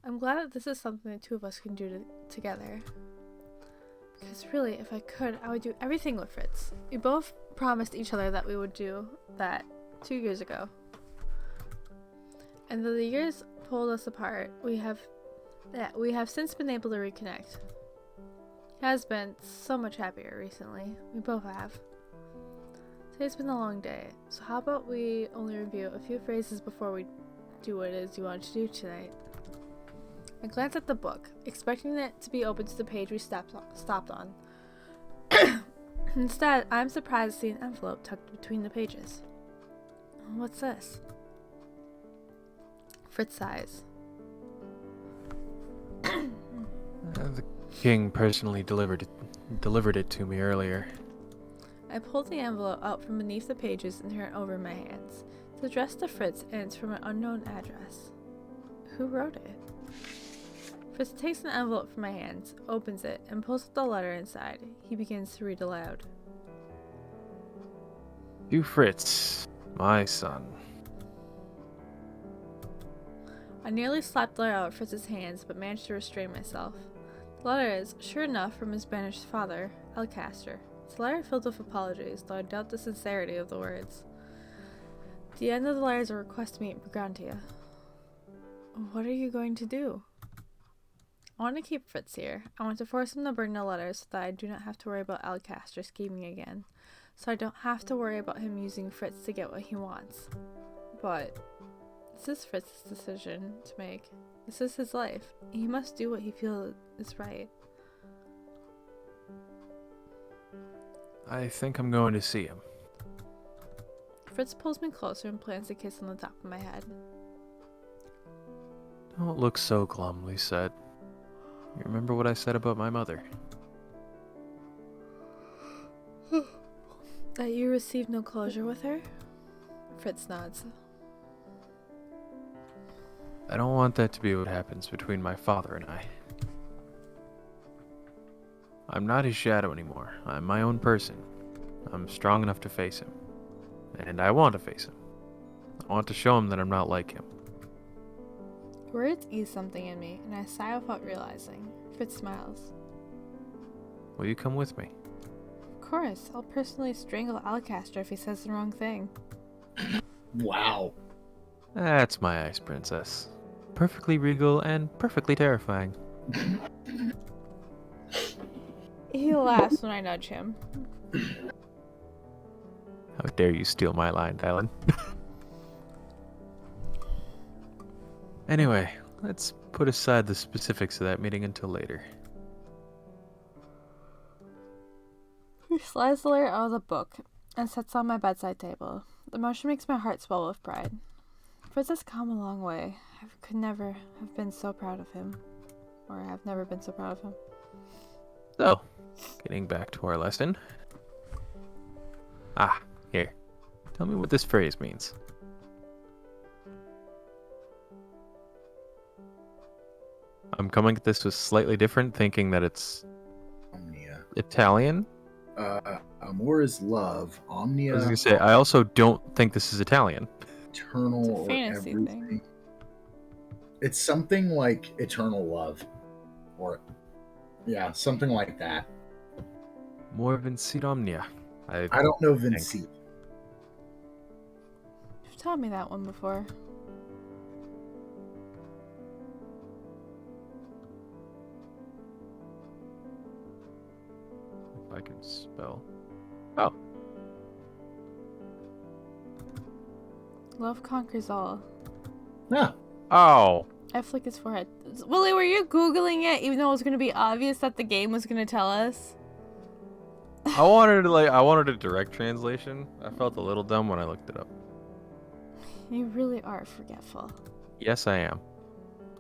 I'm glad that this is something the two of us can do together. Because really, if I could, I would do everything with Fritz. We both promised each other that we would do that 2 years ago. And though the years pulled us apart, we have since been able to reconnect. He has been so much happier recently. We both have. Today's been a long day, so how about we only review a few phrases before we do what it is you want to do tonight. I glanced at the book, expecting it to be open to the page we stopped on. Instead, I'm surprised to see an envelope tucked between the pages. What's this? Fritz sighs. The king personally delivered it to me earlier. I pulled the envelope out from beneath the pages and turned it over in my hands. It's addressed to Fritz and it's from an unknown address. Who wrote it? Fritz takes an envelope from my hands, opens it, and pulls out the letter inside. He begins to read aloud. To Fritz, my son. I nearly slapped the letter out of Fritz's hands, but managed to restrain myself. The letter is, sure enough, from his banished father, Alcaster. It's a letter filled with apologies, though I doubt the sincerity of the words. The end of the letter is a request to meet Brigantia. What are you going to do? I want to keep Fritz here. I want to force him to burn the letter so that I do not have to worry about Alcaster scheming again. So I don't have to worry about him using Fritz to get what he wants. But this is Fritz's decision to make. This is his life. He must do what he feels is right. I think I'm going to see him. Fritz pulls me closer and plants a kiss on the top of my head. Don't look so glumly set. You remember what I said about my mother? That you received no closure with her? Fritz nods. I don't want that to be what happens between my father and I. I'm not his shadow anymore. I'm my own person. I'm strong enough to face him. And I want to face him. I want to show him that I'm not like him. Words ease something in me, and I sigh without realizing. Fritz smiles. Will you come with me? Of course, I'll personally strangle Alcaster if he says the wrong thing. Wow. That's my ice princess. Perfectly regal and perfectly terrifying. He laughs when I nudge him. How dare you steal my line, Dylan? Anyway, let's put aside the specifics of that meeting until later. He slides the letter out of the book and sets it on my bedside table. The motion makes my heart swell with pride. Fritz has come a long way. I could never have been so proud of him. Or I have never been so proud of him. So, getting back to our lesson. Here. Tell me what this phrase means. I'm coming at this with slightly different, thinking that it's Omnia. Italian. Amor is love. Omnia. I was gonna say, I also don't think this is Italian. Eternal It's a or fantasy everything. thing. It's something like eternal love. Or, yeah, something like that. More vincit omnia. I don't know Vinci. You've taught me that one before. If I can spell. Oh, Love conquers all. Ah, oh. I flick his forehead. Willie, were you Googling it even though it was going to be obvious that the game was going to tell us? I wanted a direct translation. I felt a little dumb when I looked it up. You really are forgetful. Yes, I am.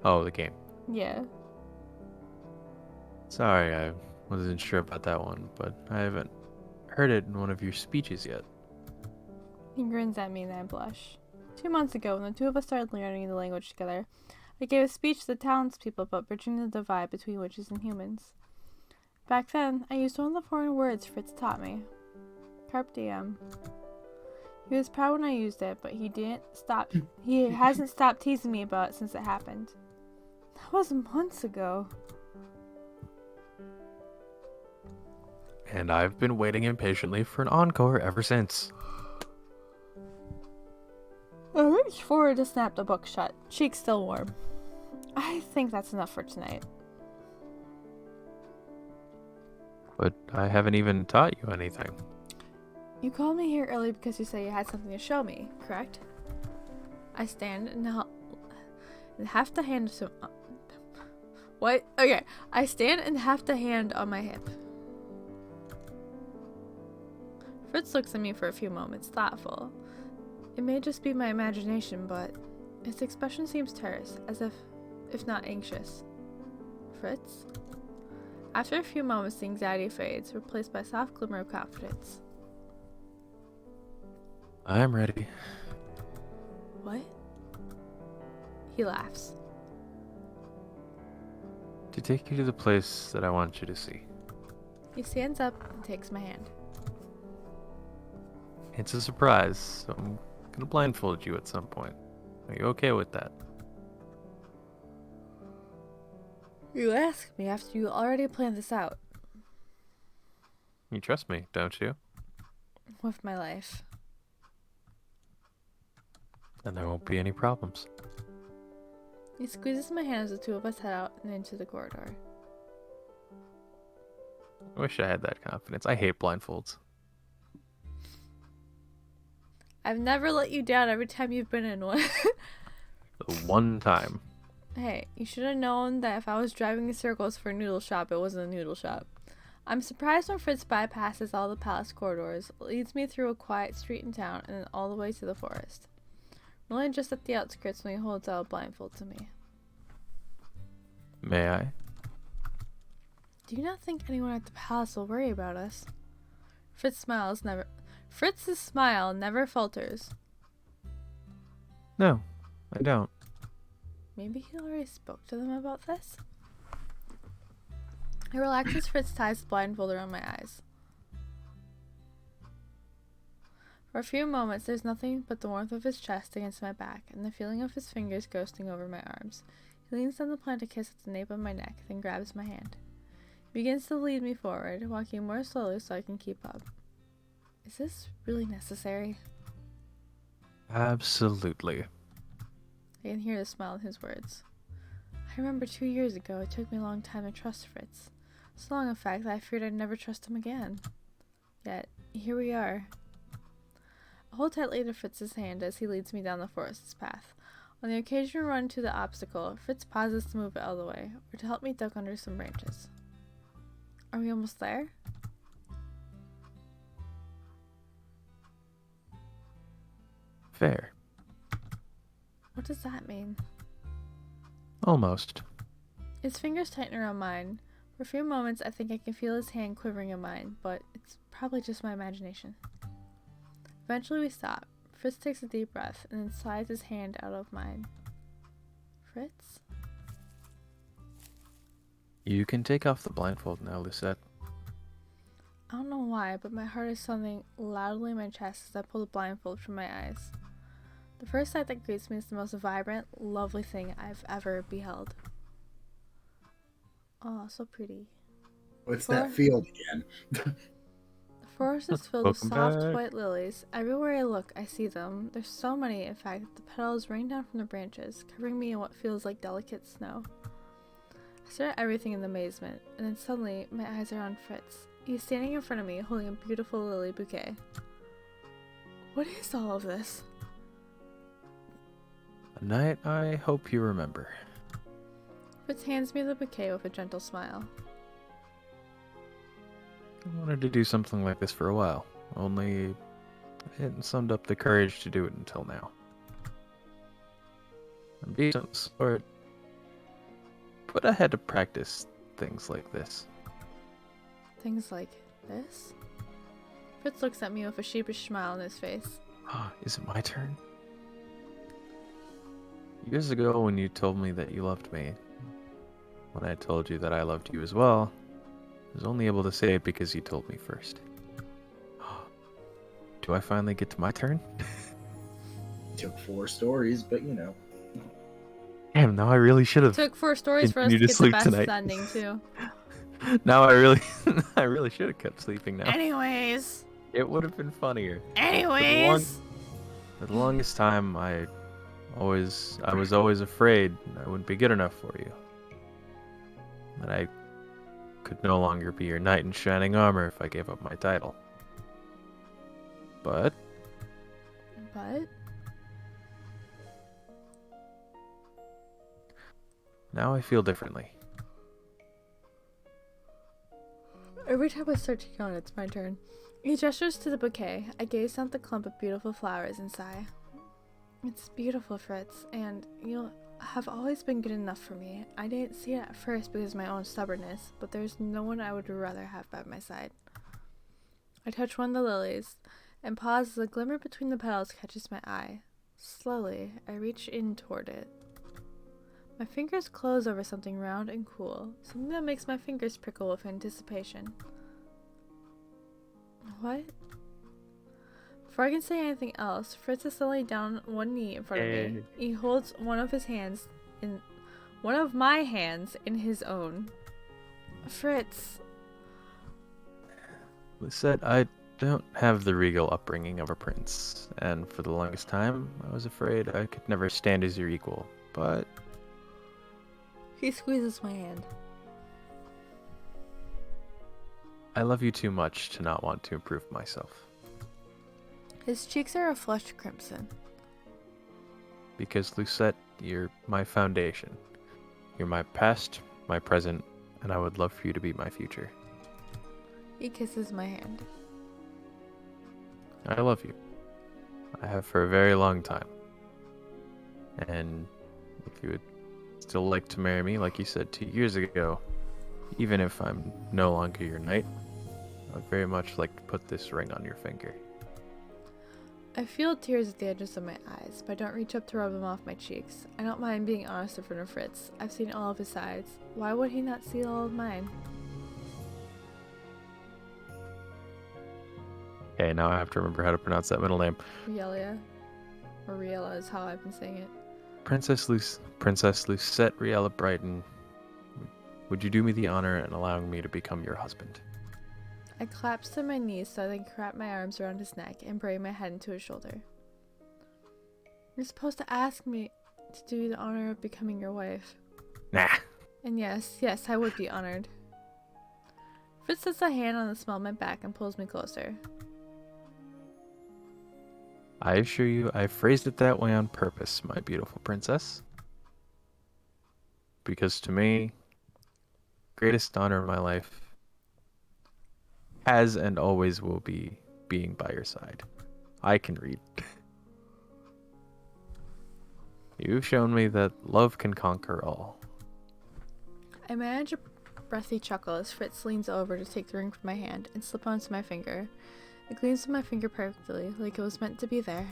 Oh, the game. Yeah. Sorry, I wasn't sure about that one, but I haven't heard it in one of your speeches yet. He grins at me and I blush. 2 months ago, when the two of us started learning the language together, I gave a speech to the townspeople about bridging the divide between witches and humans. Back then, I used one of the foreign words Fritz taught me. Carpe diem. He was proud when I used it, but he hasn't stopped teasing me about it since it happened. That was months ago. And I've been waiting impatiently for an encore ever since. I reached forward to snap the book shut, cheeks still warm. I think that's enough for tonight. But I haven't even taught you anything. You called me here early because you said you had something to show me, correct? I stand and half the hand to... What? Okay. I stand and half the hand on my hip. Fritz looks at me for a few moments, thoughtful. It may just be my imagination, but his expression seems terse, as if not anxious. Fritz? After a few moments, the anxiety fades, replaced by a soft glimmer of confidence. I'm ready. What? He laughs. To take you to the place that I want you to see. He stands up and takes my hand. It's a surprise, so I'm gonna blindfold you at some point. Are you okay with that? You ask me after you already planned this out. You trust me, don't you? With my life. Then there won't be any problems. He squeezes my hand as the two of us head out and into the corridor. I wish I had that confidence. I hate blindfolds. I've never let you down every time you've been in one. The one time. Hey, you should have known that if I was driving in circles for a noodle shop, it wasn't a noodle shop. I'm surprised when Fritz bypasses all the palace corridors, leads me through a quiet street in town, and then all the way to the forest. We're only just at the outskirts when he holds out a blindfold to me. May I? Do you not think anyone at the palace will worry about us? Fritz's smile never falters. No, I don't. Maybe he already spoke to them about this? He relaxes Fritz ties the blindfold around my eyes. For a few moments, there's nothing but the warmth of his chest against my back and the feeling of his fingers ghosting over my arms. He leans down to plant a kiss at the nape of my neck, then grabs my hand. He begins to lead me forward, walking more slowly so I can keep up. Is this really necessary? Absolutely. I can hear the smile in his words. I remember 2 years ago it took me a long time to trust Fritz. So long, in fact, that I feared I'd never trust him again. Yet, here we are. I hold tightly to Fritz's hand as he leads me down the forest's path. On the occasional run to the obstacle, Fritz pauses to move it out of the way, or to help me duck under some branches. Are we almost there? Fair. What does that mean? Almost. His fingers tighten around mine. For a few moments, I think I can feel his hand quivering in mine, but it's probably just my imagination. Eventually, we stop. Fritz takes a deep breath and then slides his hand out of mine. Fritz? You can take off the blindfold now, Lucette. I don't know why, but my heart is sounding loudly in my chest as I pull the blindfold from my eyes. The first sight that greets me is the most vibrant, lovely thing I've ever beheld. Oh, so pretty. What's that field again? The forest is filled with soft white lilies. Everywhere I look, I see them. There's so many, in fact, that the petals rain down from the branches, covering me in what feels like delicate snow. I stare at everything in amazement, and then suddenly, my eyes are on Fritz. He's standing in front of me, holding a beautiful lily bouquet. What is all of this? A night I hope you remember. Fritz hands me the bouquet with a gentle smile. I wanted to do something like this for a while, only I hadn't summed up the courage to do it until now. I'm decent sort, but I had to practice things like this. Things like this? Fritz looks at me with a sheepish smile on his face. Is it my turn? Years ago, when you told me that you loved me, when I told you that I loved you as well, I was only able to say it because you told me first. Do I finally get to my turn? Took 4 stories, but you know. Damn, now I really should have. Took 4 stories for us to Continue to get the sleep best tonight. ending, too. Now I really should have kept sleeping now. Anyways. It would have been funnier. Anyways. For the longest time, I was always afraid I wouldn't be good enough for you. That I could no longer be your knight in shining armor if I gave up my title. But now I feel differently. Every time I start to yawn, it's my turn. He gestures to the bouquet. I gaze down at the clump of beautiful flowers and sigh. It's beautiful, Fritz, and you have always been good enough for me. I didn't see it at first because of my own stubbornness, but there's no one I would rather have by my side. I touch one of the lilies and pause as a glimmer between the petals catches my eye. Slowly, I reach in toward it. My fingers close over something round and cool, something that makes my fingers prickle with anticipation. What? Before I can say anything else, Fritz is suddenly down on one knee in front of me. He holds one of my hands in his own. Fritz. Lucette, I don't have the regal upbringing of a prince, and for the longest time, I was afraid I could never stand as your equal, but... He squeezes my hand. I love you too much to not want to improve myself. His cheeks are a flushed crimson. Because, Lucette, you're my foundation. You're my past, my present, and I would love for you to be my future. He kisses my hand. I love you. I have for a very long time. And if you would still like to marry me, like you said 2 years ago, even if I'm no longer your knight, I'd very much like to put this ring on your finger. I feel tears at the edges of my eyes, but I don't reach up to rub them off my cheeks. I don't mind being honest in front of Fritz. I've seen all of his sides. Why would he not see all of mine? Okay, now I have to remember how to pronounce that middle name. Rielia. Or Riella is how I've been saying it. Princess Lucette Riella Brighton, would you do me the honor in allowing me to become your husband? I collapse to my knees so I can wrap my arms around his neck and bury my head into his shoulder. You're supposed to ask me to do you the honor of becoming your wife. Nah. And yes, I would be honored. Fritz sets a hand on the small of my back and pulls me closer. I assure you, I phrased it that way on purpose, my beautiful princess. Because to me, greatest honor in my life has and always will be being by your side. I can read. You've shown me that love can conquer all. I manage a breathy chuckle as Fritz leans over to take the ring from my hand and slip onto my finger. It gleams on my finger perfectly, like it was meant to be there.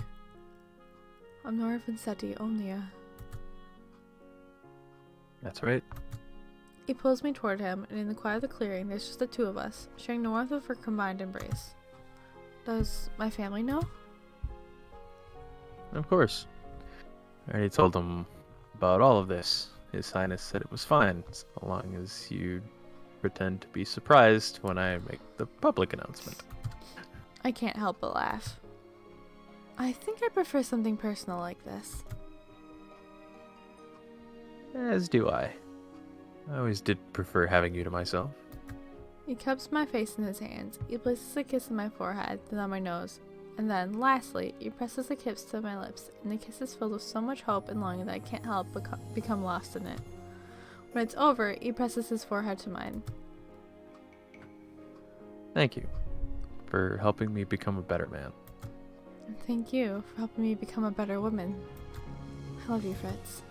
Amor Vincetti Omnia. That's right. He pulls me toward him, and in the quiet of the clearing, there's just the two of us, sharing the warmth of our combined embrace. Does my family know? Of course. I already told them about all of this. His Highness said it was fine, so long as you pretend to be surprised when I make the public announcement. I can't help but laugh. I think I prefer something personal like this. As do I. I always did prefer having you to myself. He cups my face in his hands. He places a kiss on my forehead, then on my nose. And then, lastly, he presses a kiss to my lips, and the kiss is filled with so much hope and longing that I can't help but become lost in it. When it's over, he presses his forehead to mine. Thank you for helping me become a better man. And thank you for helping me become a better woman. I love you, Fritz.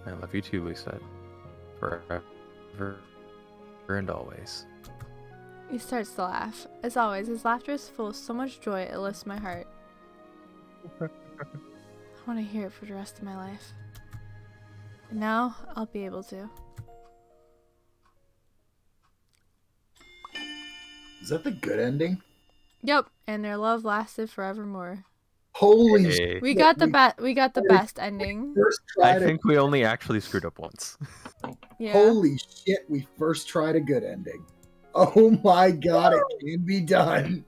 I love you too, Lucette. Forever and always. He starts to laugh. As always, his laughter is full of so much joy it lifts my heart. I want to hear it for the rest of my life. And now, I'll be able to. Is that the good ending? Yep, and their love lasted forevermore. Holy Hey. shit. We got the best ending. First I tried think we only actually screwed up once. Yeah. Holy shit, we first tried a good ending. Oh my god, it can be done.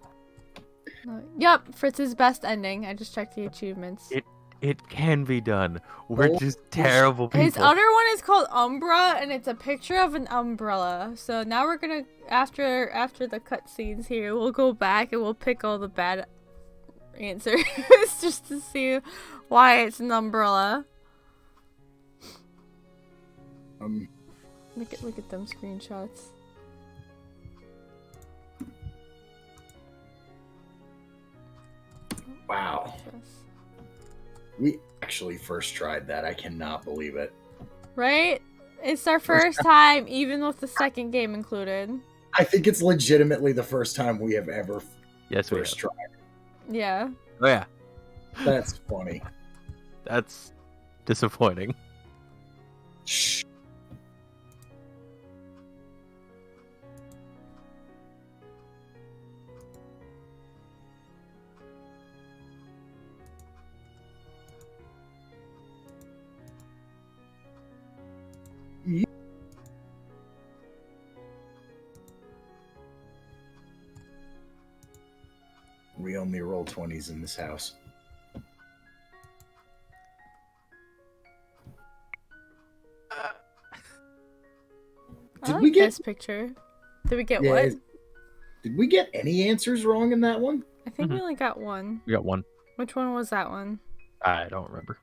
Yep, Fritz's best ending. I just checked the achievements. It can be done. We're Oh, just terrible people. His other one is called Umbra, and it's a picture of an umbrella. So now we're gonna, after the cutscenes here, we'll go back and we'll pick all the bad answers just to see why it's an umbrella. Look at them screenshots. Wow. We actually first tried that. I cannot believe it. Right? It's our first time, even with the second game included. I think it's legitimately the first time we have ever Yes, we first have. tried. Yeah. Oh yeah, That's funny. that's disappointing. Shh. We only roll 20s in this house. I Did like we get this picture. Did we get Yeah, what? Did we get any answers wrong in that one? I think we only got one. We got one. Which one was that one? I don't remember.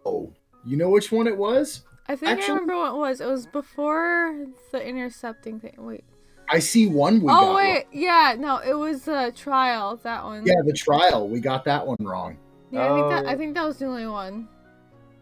Oh, you know which one it was? I think Actually- I remember what it was. It was before the intercepting thing. Wait. I see one we got Oh, wrong. wait. Yeah, no, it was the trial. That one. Yeah, the trial. We got that one wrong. Yeah, I Oh. think that was the only one.